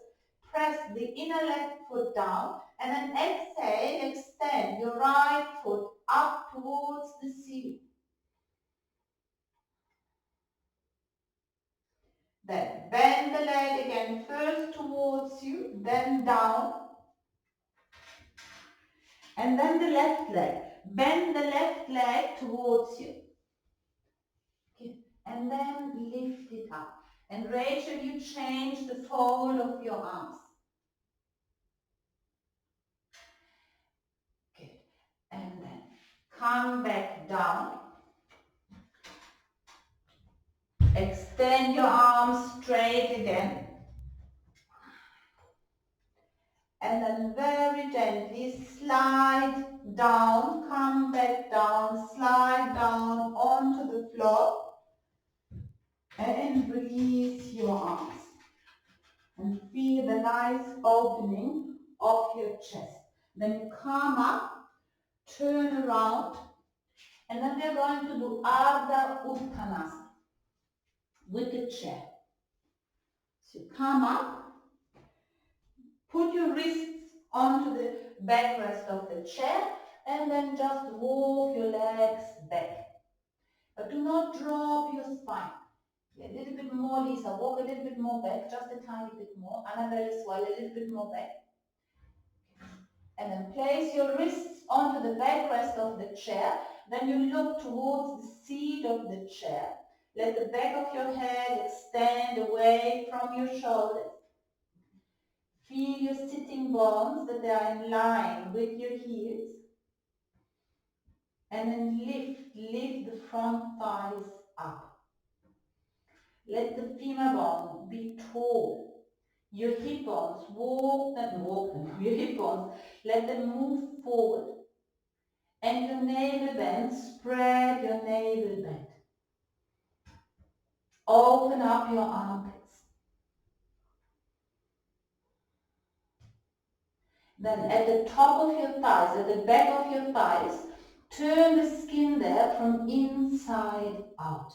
Press the inner left foot down and then exhale, extend your right foot up towards the ceiling. Then bend the leg again, first towards you, then down. And then the left leg. Bend the left leg towards you. Okay. And then lift it up. And Rachel, you change the fold of your arms. Good. And then come back down. Exhale. Extend your arms straight again. And then very gently slide down, come back down, slide down onto the floor and release your arms. And feel the nice opening of your chest. Then you come up, turn around, and then we're going to do Ardha Uttanasana with the chair. So you come up, put your wrists onto the backrest of the chair, and then just walk your legs back. But do not drop your spine. A little bit more, Lisa. Walk a little bit more back, just a tiny bit more. Annabelle as well, a little bit more back. And then place your wrists onto the backrest of the chair. Then you look towards the seat of the chair. Let the back of your head extend away from your shoulders. Feel your sitting bones, that they are in line with your heels. And then lift the front thighs up. Let the femur bone be tall. Your hip bones, your hip bones, let them move forward. And your navel bend, spread your navel bend. Open up your armpits. Then at the top of your thighs, at the back of your thighs, turn the skin there from inside out.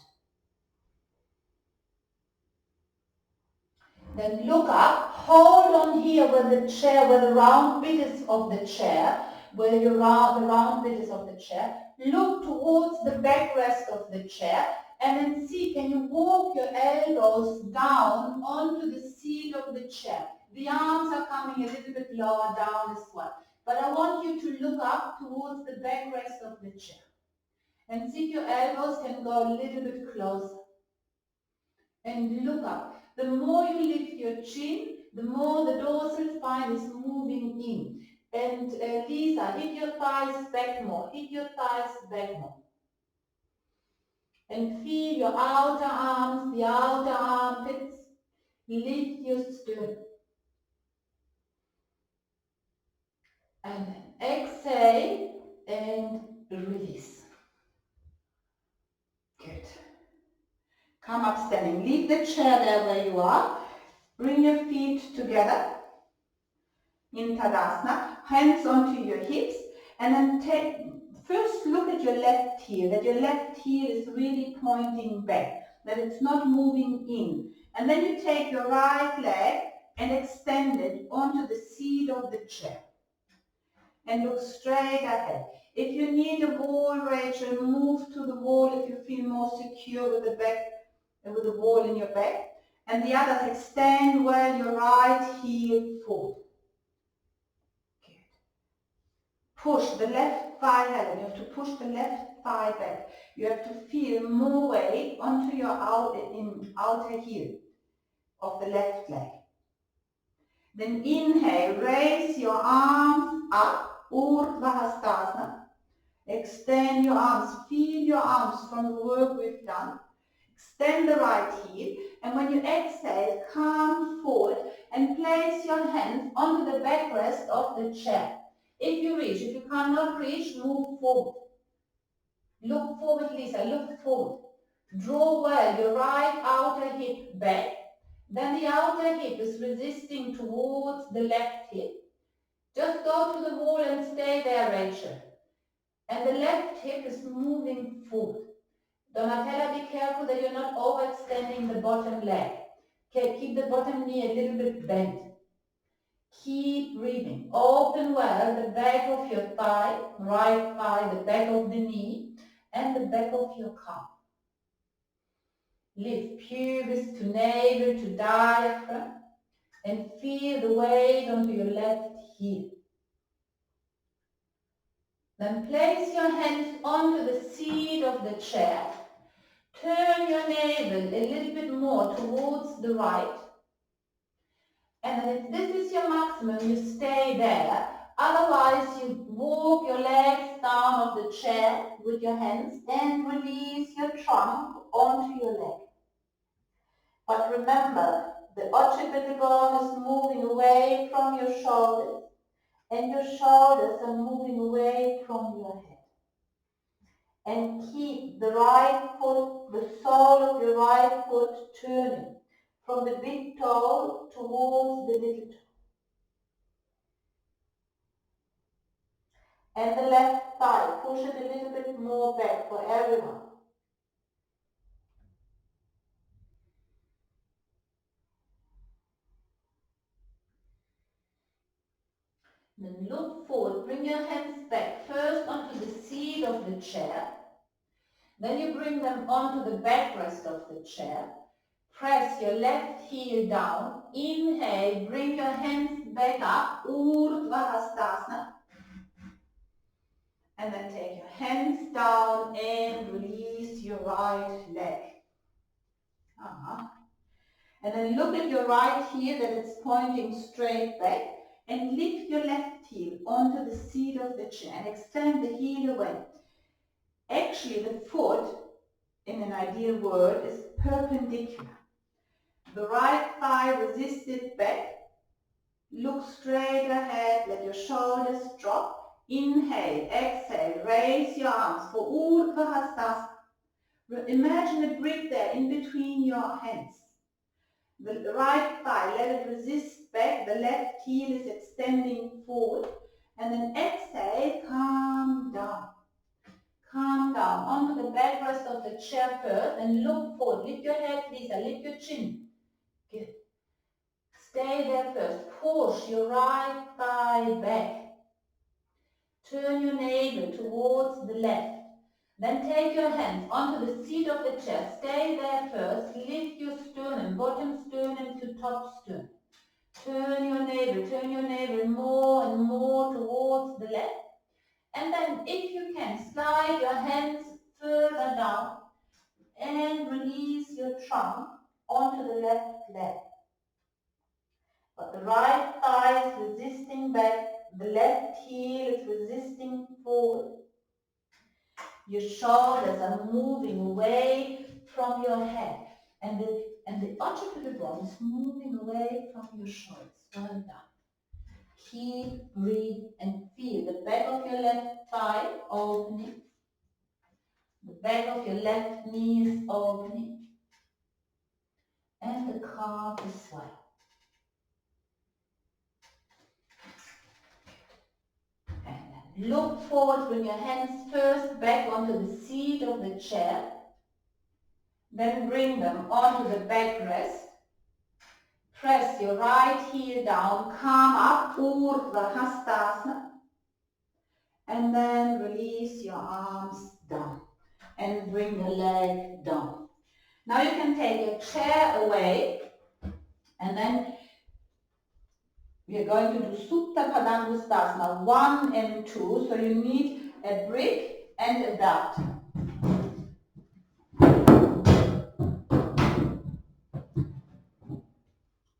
Then look up, hold on here where the chair, where the round bit is of the chair, where the round bit is of the chair. Look towards the backrest of the chair and then see, can you walk your elbows down onto the seat of the chair? The arms are coming a little bit lower down as well. But I want you to look up towards the backrest of the chair. And see if your elbows can go a little bit closer. And look up. The more you lift your chin, the more the dorsal spine is moving in. And Lisa, hit your thighs back more. Hit your thighs back more. And feel your outer arms, the outer armpits. Lift your sternum. And then exhale and release. Good. Come up standing. Leave the chair there where you are. Bring your feet together in Tadasana. Hands onto your hips. And then first look at your left heel. That your left heel is really pointing back. That it's not moving in. And then you take your right leg and extend it onto the seat of the chair. And look straight ahead. If you need a wall, Rachel, move to the wall if you feel more secure with the back, with the wall in your back. And the others, extend well your right heel forward. Good. Push the left thigh out. You have to push the left thigh back. You have to feel more weight onto your outer heel of the left leg. Then inhale, raise your arms up. Urdhva Hastasana. Extend your arms, feel your arms from the work we've done. Extend the right heel, and when you exhale, come forward and place your hands onto the backrest of the chair. If you reach, if you cannot reach, move forward. Look forward, Lisa, look forward. Draw well your right outer hip back. Then the outer hip is resisting towards the left hip. Just go to the wall and stay there, Rachel. And the left hip is moving forward. Donatella, be careful that you're not overextending the bottom leg. Okay, keep the bottom knee a little bit bent. Keep breathing. Open well the back of your thigh, right thigh, the back of the knee, and the back of your calf. Lift pubis to navel to diaphragm, and feel the weight onto your left heel. Then place your hands onto the seat of the chair. Turn your navel a little bit more towards the right. And if this is your maximum, you stay there. Otherwise, you walk your legs down of the chair with your hands and release your trunk onto your leg. But remember, the occipital bone is moving away from your shoulders, and your shoulders are moving away from your head. And keep the right foot, the sole of your right foot turning from the big toe towards the little toe. And the left thigh, push it a little bit more back for everyone. Then look forward, bring your hands back first onto the seat of the chair. Then you bring them onto the backrest of the chair. Press your left heel down. Inhale, bring your hands back up, Urdhva Hastasana. And then take your hands down and release your right leg. And then look at your right heel that it's pointing straight back, and lift your left heel onto the seat of the chair and extend the heel away. Actually, the foot, in an ideal world, is perpendicular. The right thigh resisted back. Look straight ahead, let your shoulders drop. Inhale, exhale, raise your arms for Urdhva Hastasana. Imagine a brick there in between your hands. The right thigh, let it resist back. The left heel is extending forward. And then exhale, calm down. Calm down onto the backrest of the chair first and look forward. Lift your head, Lisa. Lift your chin. Good. Stay there first. Push your right thigh back. Turn your navel towards the left. Then take your hands onto the seat of the chair. Stay there first. Lift your sternum, bottom sternum to top sternum. Turn your navel more and more towards the left. And then if you can, slide your hands further down and release your trunk onto the left leg. But the right thigh is resisting back, the left heel is resisting forward. Your shoulders are moving away from your head, and the occipital bone is moving away from your shoulders. Well done. Keep, breathe, and feel the back of your left thigh opening. The back of your left knee is opening. And the calf is swelling. And then look forward, bring your hands first back onto the seat of the chair. Then bring them onto the backrest. Press your right heel down, come up, Urdhva Hastasana. And then release your arms down. And bring the leg down. Now you can take your chair away. And then we are going to do Supta Padangustasana 1 and 2. So you need a brick and a belt.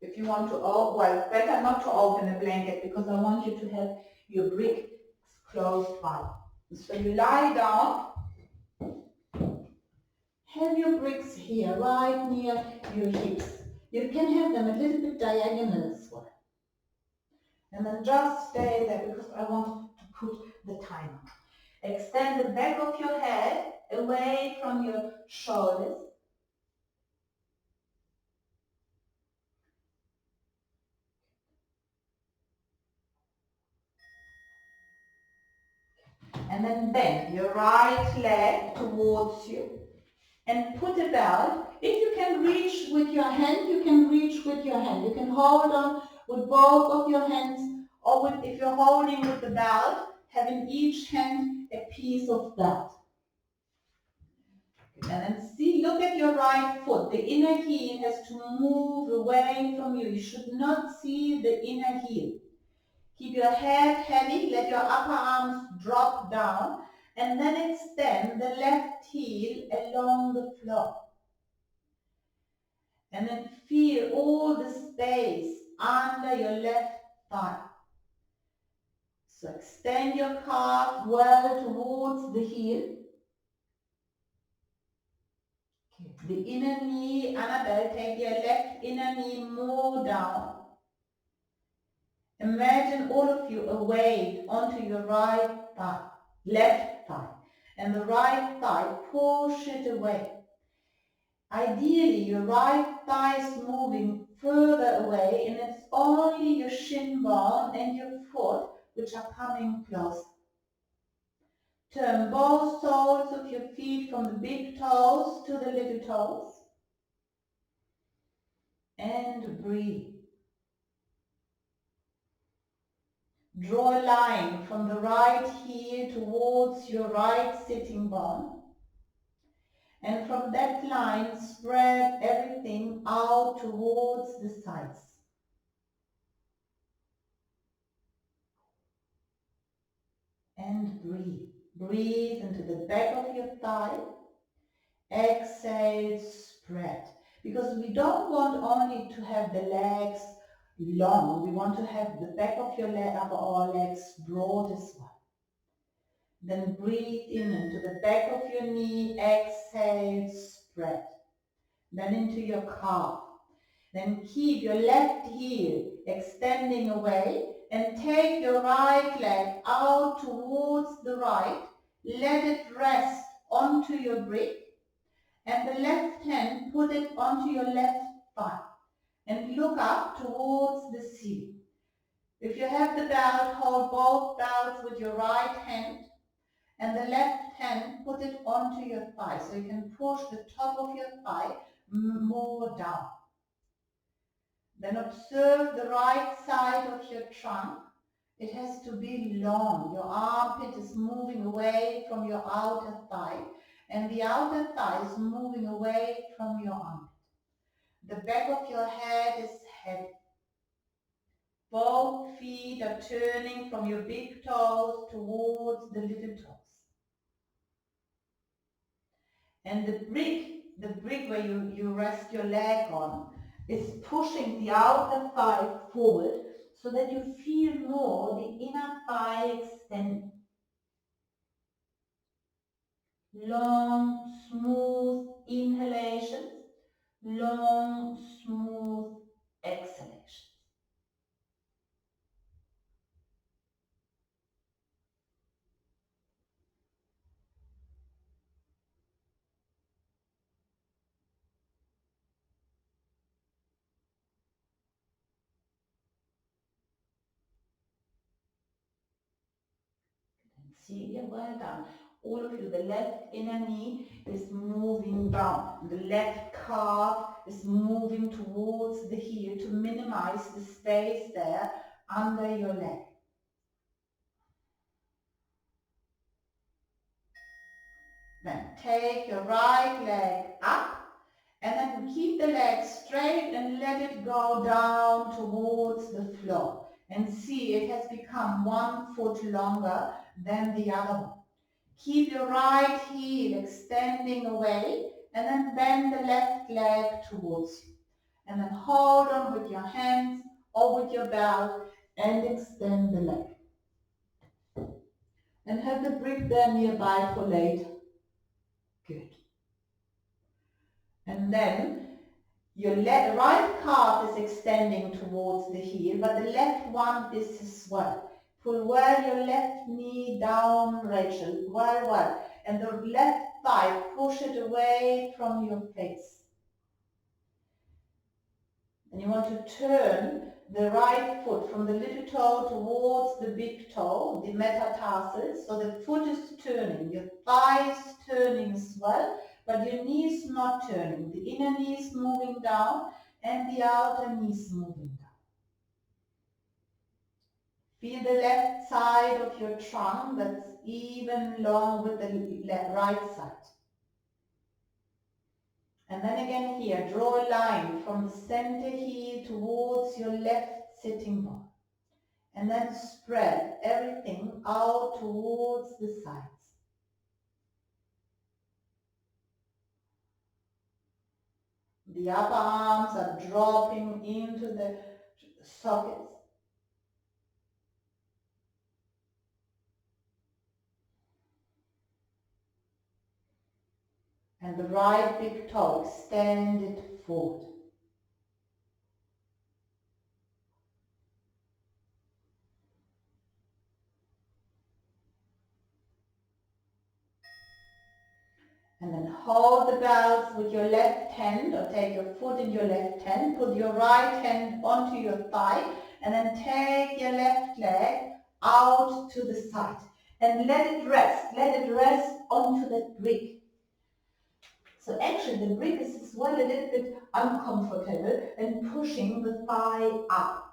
If you want to, well, better not to open a blanket because I want you to have your brick close by. So you lie down, have your bricks here, right near your hips. You can have them a little bit diagonal as well. And then just stay there because I want to put the timer. Extend the back of your head away from your shoulders. And then bend your right leg towards you and put a belt. If you can reach with your hand, you can reach with your hand. You can hold on with both of your hands, or if you're holding with the belt, have in each hand a piece of belt. And then see, look at your right foot. The inner heel has to move away from you. You should not see the inner heel. Keep your head heavy, let your upper arms drop down, and then extend the left heel along the floor. And then feel all the space under your left thigh. So extend your calf well towards the heel. The inner knee, Annabelle, take your left inner knee more down. Imagine all of you a weight onto your right thigh, left thigh, and the right thigh, push it away. Ideally, your right thigh is moving further away, and it's only your shin bone and your foot which are coming closer. Turn both soles of your feet from the big toes to the little toes. And breathe. Draw a line from the right heel towards your right sitting bone. And from that line, spread everything out towards the sides. And breathe. Breathe into the back of your thigh. Exhale, spread. Because we don't want only to have the legs long. We want to have the back of our legs broad as well. Then breathe in into the back of your knee. Exhale, spread. Then into your calf. Then keep your left heel extending away and take your right leg out towards the right. Let it rest onto your brick. And the left hand, put it onto your left thigh and look up towards the ceiling. If you have the belt, hold both belts with your right hand and the left hand, put it onto your thigh so you can push the top of your thigh more down. Then observe the right side of your trunk. It has to be long. Your armpit is moving away from your outer thigh and the outer thigh is moving away from your armpit. The back of your head is heavy. Both feet are turning from your big toes towards the little toes. And the brick where you rest your leg on, is pushing the outer thigh forward so that you feel more the inner thigh extending. Long, smooth inhalations, long, smooth exhalations. Celia, well done. All of you, the left inner knee is moving down. The left calf is moving towards the heel to minimize the space there under your leg. Then take your right leg up and then keep the leg straight and let it go down towards the floor. And see, it has become 1 foot longer than the other one. Keep your right heel extending away and then bend the left leg towards you. And then hold on with your hands or with your belt and extend the leg. And have the brick there nearby for later. Good. And then your right calf is extending towards the heel, but the left one is as well. Pull well your left knee down, Rachel, well. And the left thigh, push it away from your face. And you want to turn the right foot from the little toe towards the big toe, the metatarsals, so the foot is turning, your thigh is turning as well, but your knee is not turning. The inner knee is moving down and the outer knee is moving down. Feel the left side of your trunk that's even long with the right side. And then again here, draw a line from the center heel towards your left sitting bone. And then spread everything out towards the sides. The upper arms are dropping into the sockets. And the right big toe extended forward. And then hold the belt with your left hand, or take your foot in your left hand, put your right hand onto your thigh, and then take your left leg out to the side. And let it rest onto that brick. So actually the brick is as well a little bit uncomfortable and pushing the thigh up.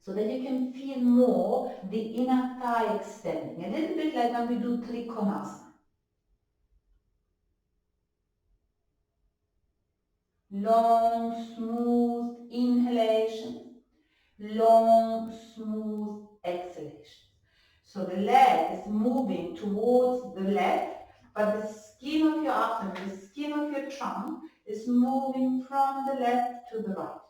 So that you can feel more the inner thigh extending. A little bit like when we do Trikonasana. Long, smooth inhalation, long, smooth exhalation. So the leg is moving towards the left, but the skin of your abdomen, the skin of your trunk is moving from the left to the right.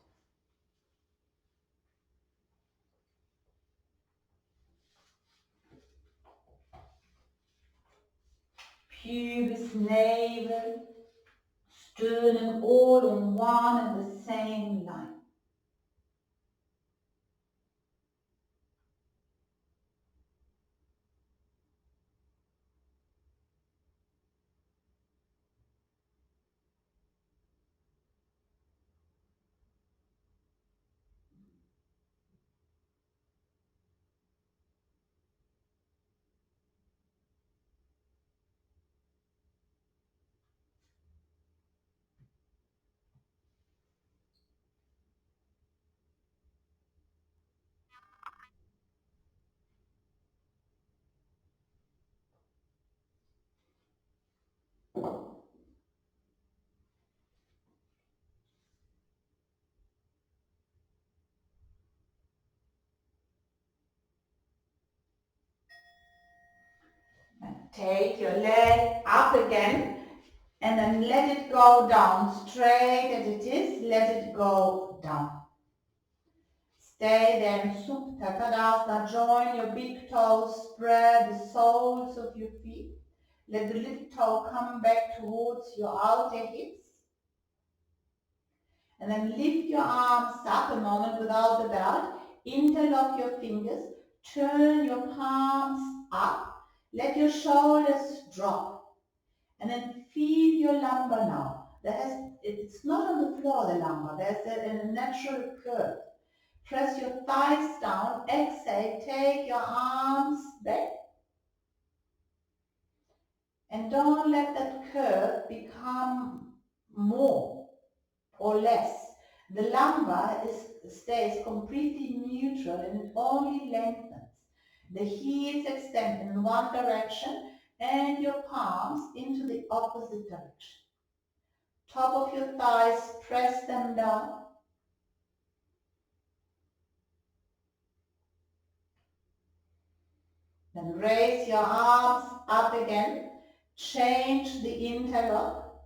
Pubis, navel, sternum, all on one and the same line. And take your leg up again and then let it go down, straight as it is, let it go down. Stay there in Supta Tadasana, join your big toes, spread the soles of your feet. Let the little toe come back towards your outer hips. And then lift your arms up a moment without the belt. Interlock your fingers. Turn your palms up. Let your shoulders drop. And then feel your lumbar now. It's not on the floor, the lumbar. There's a natural curve. Press your thighs down. Exhale. Take your arms back. And don't let that curve become more or less. The lumbar stays completely neutral and it only lengthens. The heels extend in one direction and your palms into the opposite direction. Top of your thighs, press them down. Then raise your arms up again. Change the interlock.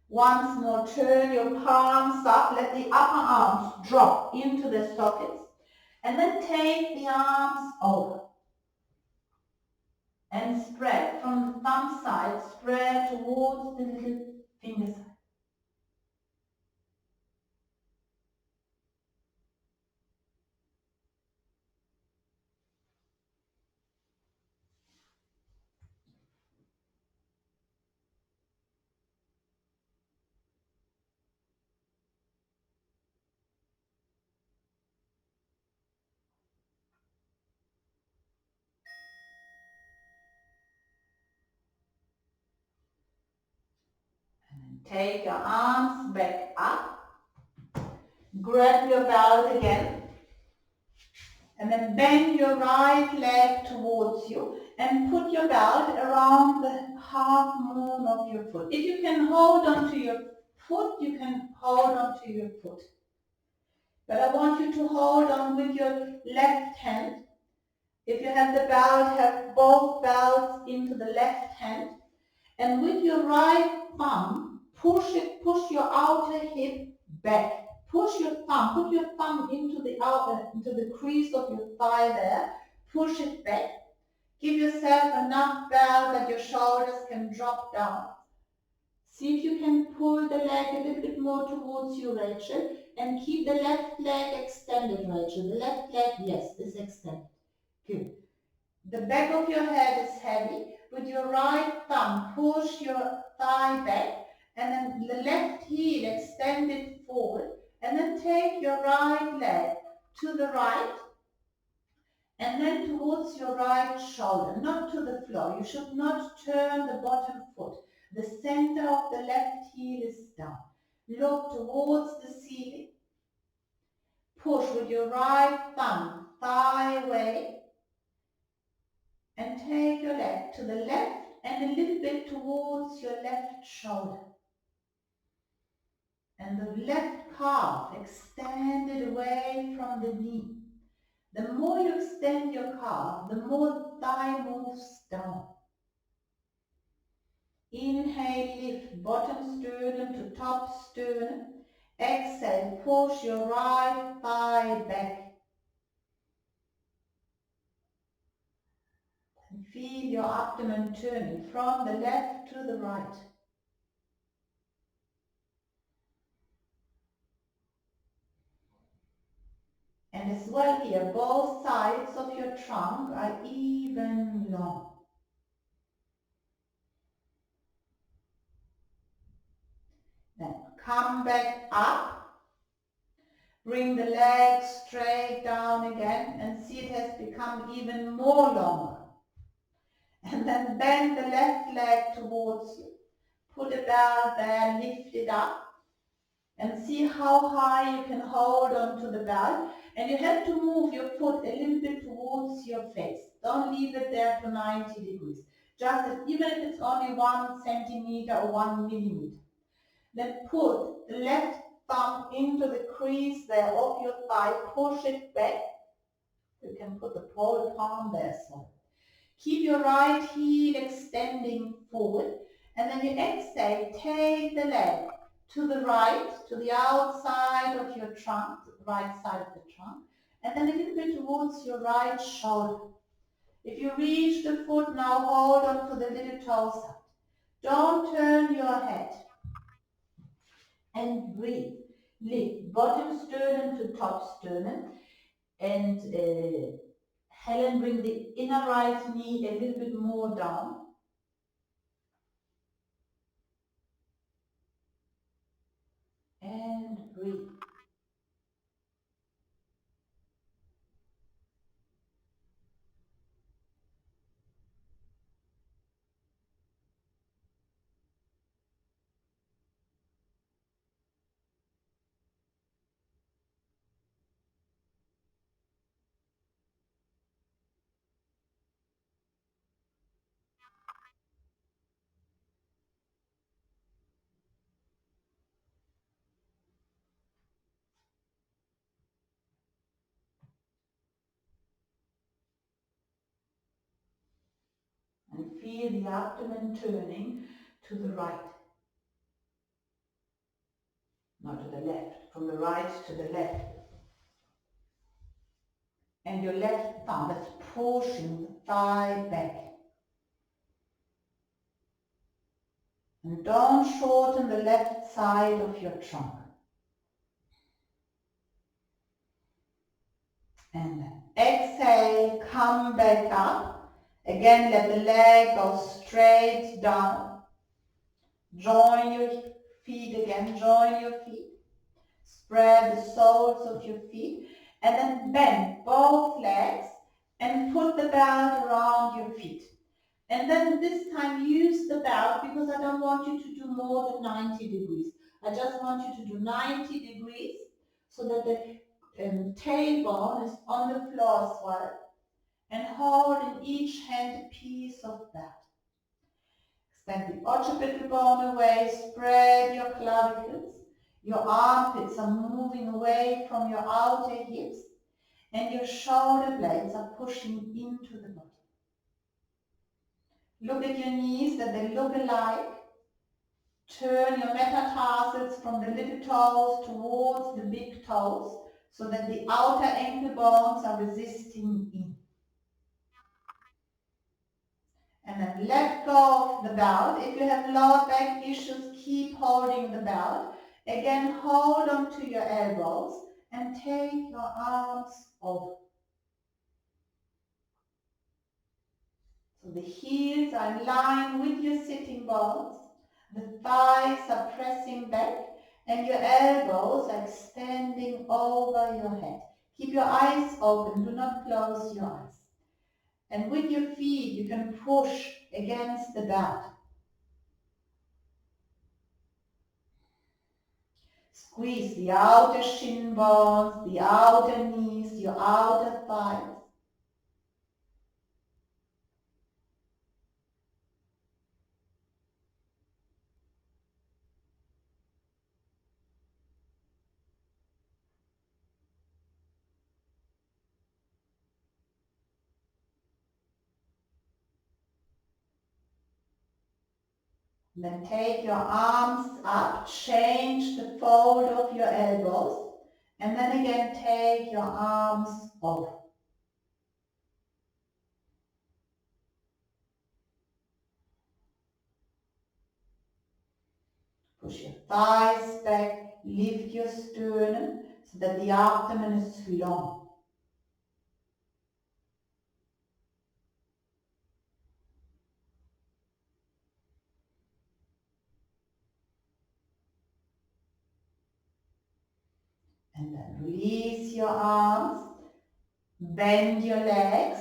Once more, turn your palms up. Let the upper arms drop into the sockets. And then take the arms over. And spread from the thumb side, spread towards the little finger side. Take your arms back up. Grab your belt again. And then bend your right leg towards you and put your belt around the half moon of your foot. If you can hold on to your foot, you can hold on to your foot. But I want you to hold on with your left hand. If you have the belt, have both belts into the left hand. And with your right thumb, push your outer hip back. Push your thumb, put your thumb into the crease of your thigh there. Push it back. Give yourself enough bell that your shoulders can drop down. See if you can pull the leg a little bit more towards you, Rachel, and keep the left leg extended, Rachel. The left leg, yes, is extended. Good. The back of your head is heavy. With your right thumb, push your thigh back, and then the left heel extended forward, and then take your right leg to the right, and then towards your right shoulder, not to the floor. You should not turn the bottom foot. The center of the left heel is down. Look towards the ceiling. Push with your right thumb, thigh away, and take your leg to the left and a little bit towards your left shoulder. And the left calf extended away from the knee. The more you extend your calf, the more thigh moves down. Inhale, lift bottom sternum to top sternum. Exhale, push your right thigh back. And feel your abdomen turning from the left to the right. And as well here, both sides of your trunk are even long. Then come back up. Bring the legs straight down again and see it has become even more longer. And then bend the left leg towards you. Put a bell there, lift it up. And see how high you can hold onto the bell. And you have to move your foot a little bit towards your face. Don't leave it there to 90 degrees. Just that even if it's only 1 centimeter or 1 millimeter. Then put the left thumb into the crease there of your thigh. Push it back. You can put the whole palm there. So keep your right heel extending forward. And then you exhale, take the leg to the right, to the outside of your trunk, the right side of the trunk, and then a little bit towards your right shoulder. If you reach the foot now, hold on to the little toe side. Don't turn your head. And breathe. Lift bottom sternum to top sternum. And Helen, bring the inner right knee a little bit more down. And breathe. And feel the abdomen turning to the right. Not to the left, from the right to the left. And your left thumb is pushing the thigh back. And don't shorten the left side of your trunk. And exhale, come back up. Again, let the leg go straight down. Join your feet again, join your feet. Spread the soles of your feet. And then bend both legs and put the belt around your feet. And then this time use the belt because I don't want you to do more than 90 degrees. I just want you to do 90 degrees so that the tailbone is on the floor as well. And hold in each hand a piece of that. Extend the occipital bone away, spread your clavicles. Your armpits are moving away from your outer hips and your shoulder blades are pushing into the body. Look at your knees, that they look alike. Turn your metatarsals from the little toes towards the big toes so that the outer ankle bones are resisting in. And let go of the belt. If you have lower back issues, keep holding the belt. Again, hold on to your elbows and take your arms over. So the heels are in line with your sitting bones. The thighs are pressing back and your elbows are extending over your head. Keep your eyes open. Do not close your eyes. And with your feet, you can push against the belt. Squeeze the outer shin bones, the outer knees, your outer thighs. Then take your arms up, change the fold of your elbows, and then again take your arms over. Push your thighs back, lift your sternum so that the abdomen is long. And then release your arms, bend your legs,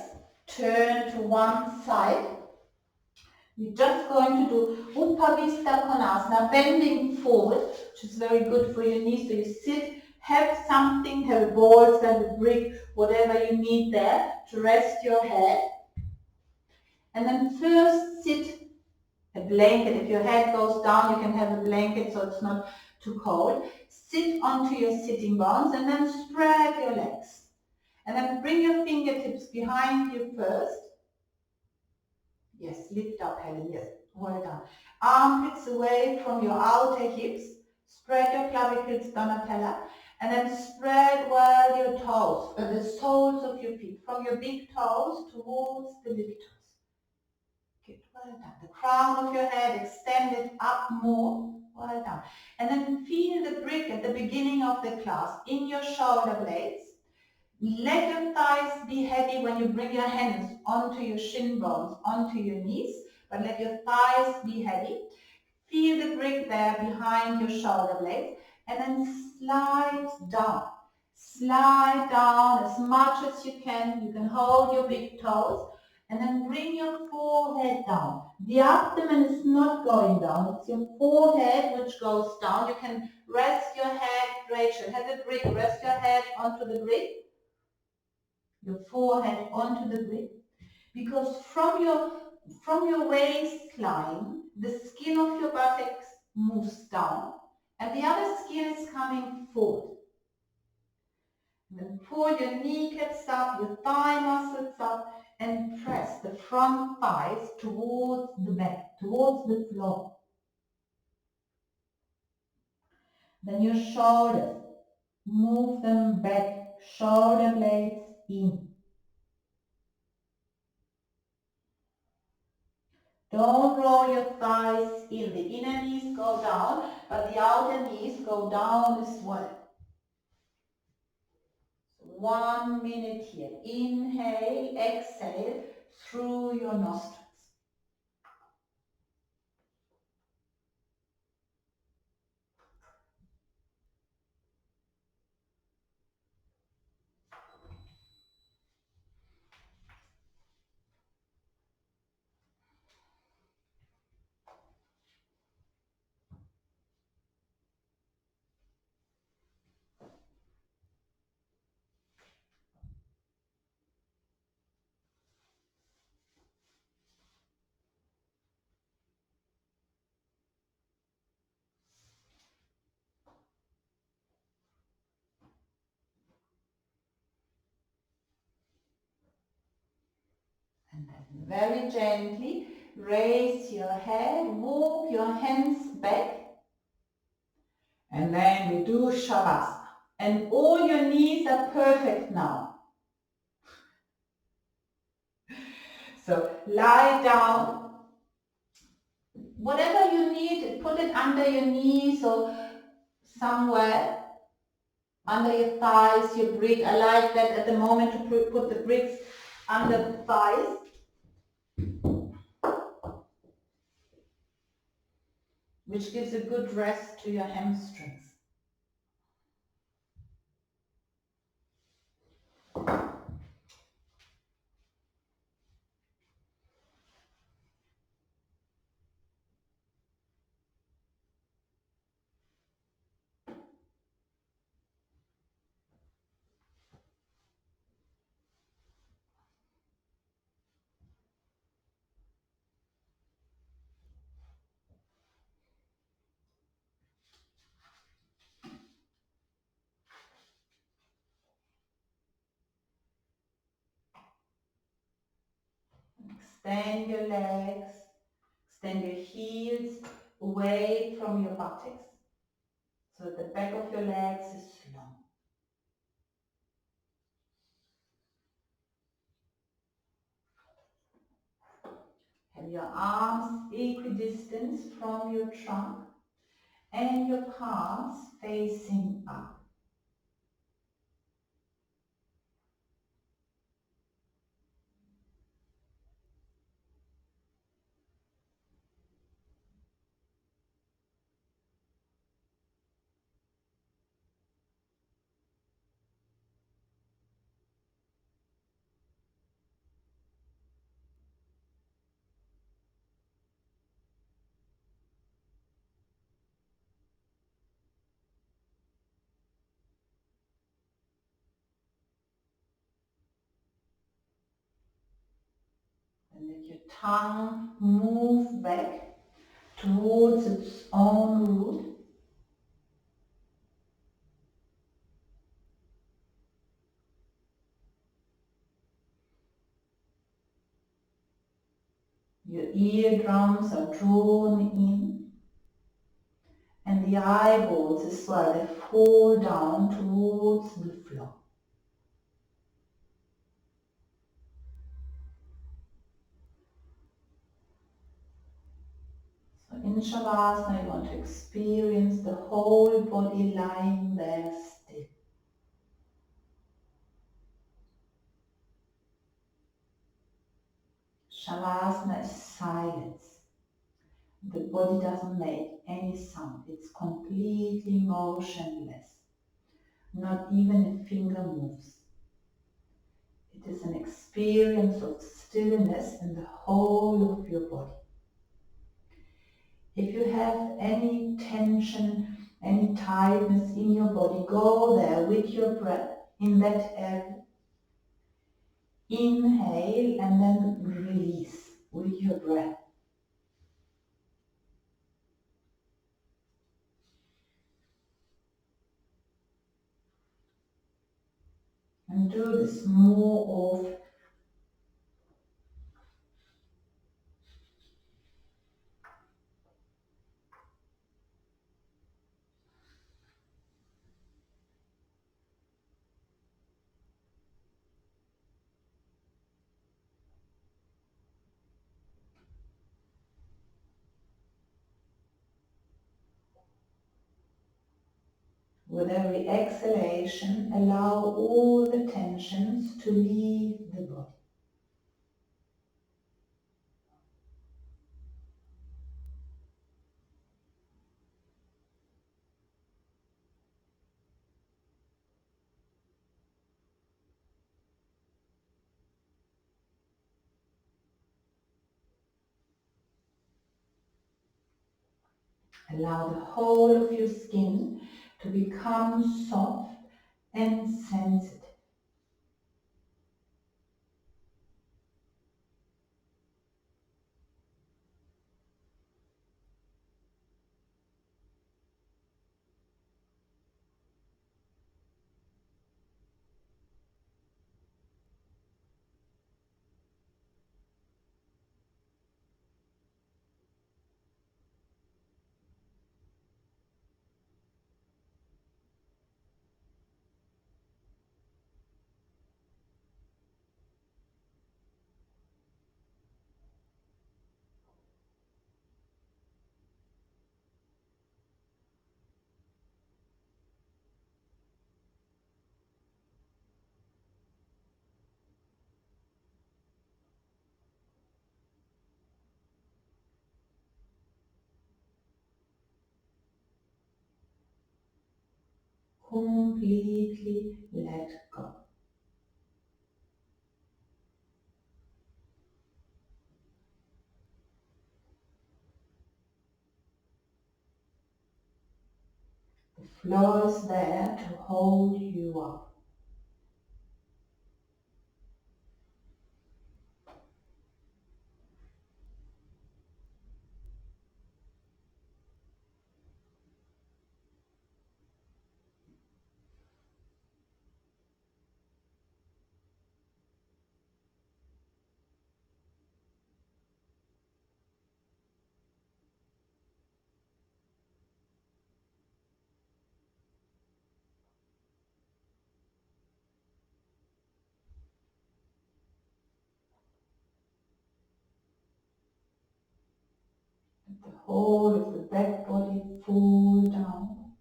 turn to one side. We're just going to do Upavista Konasana, bending forward, which is very good for your knees. So you sit, have something, have a ball, have a brick, whatever you need there to rest your head. And then first sit a blanket. If your head goes down, you can have a blanket so it's not too cold. Sit onto your sitting bones and then spread your legs. And then bring your fingertips behind you first. Yes, lift up, Helen, yes, well done. Armpits away from your outer hips. Spread your clavicles, Donatella. And then spread well your toes, the soles of your feet, from your big toes towards the little toes. Good, well done. The crown of your head extended up more. Well done. And then feel the brick at the beginning of the class in your shoulder blades. Let your thighs be heavy when you bring your hands onto your shin bones, onto your knees, but let your thighs be heavy. Feel the brick there behind your shoulder blades, and then slide down. Slide down as much as you can. You can hold your big toes, and then bring your forehead down. The abdomen is not going down. It's your forehead which goes down. You can rest your head, Rachel, have a brick, rest your head onto the brick. Your forehead onto the brick, because from your waistline, the skin of your buttocks moves down, and the other skin is coming forward. And then pull your kneecaps up, your thigh muscles up, and press the front thighs towards the back, towards the floor. Then your shoulders, move them back, shoulder blades in. Don't roll your thighs in. The inner knees go down, but the outer knees go down as well. 1 minute here. Inhale, exhale through your nostrils. And then very gently raise your head, walk your hands back, and then we do Shavasana. And all your knees are perfect now. So lie down, whatever you need, put it under your knees or somewhere under your thighs, your brick. I like that at the moment to put the bricks under the thighs. Which gives a good rest to your hamstrings. Extend your legs, extend your heels away from your buttocks so that the back of your legs is long. Have your arms equidistant from your trunk and your palms facing up. And let your tongue move back towards its own root. Your eardrums are drawn in and the eyeballs as well, they fall down towards the floor. So in Shavasana you want to experience the whole body lying there still. Shavasana is silence. The body doesn't make any sound. It's completely motionless. Not even a finger moves. It is an experience of stillness in the whole of your body. If you have any tension, any tightness in your body, go there with your breath in that area. Inhale and then release with your breath. And do this more often. With every exhalation, allow all the tensions to leave the body. Allow the whole of your skin to become soft and sensitive. completely let go. The floor is there to hold you up. The whole of the back body fall down.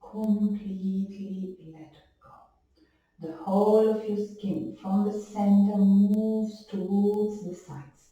Completely let go. The whole of your skin from the center moves towards the sides.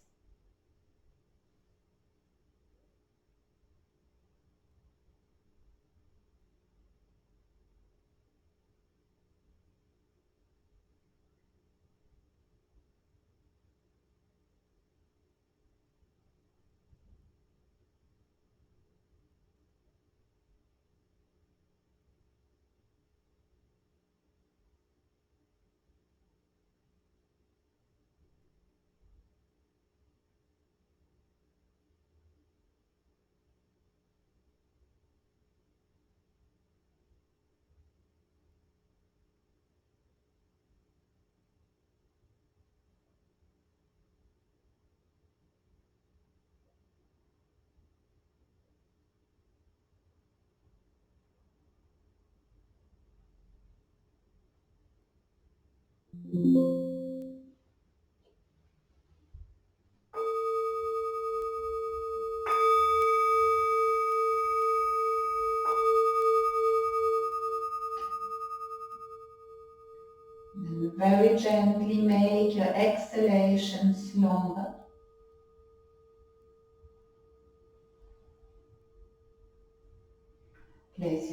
Then very gently make your exhalations longer. Place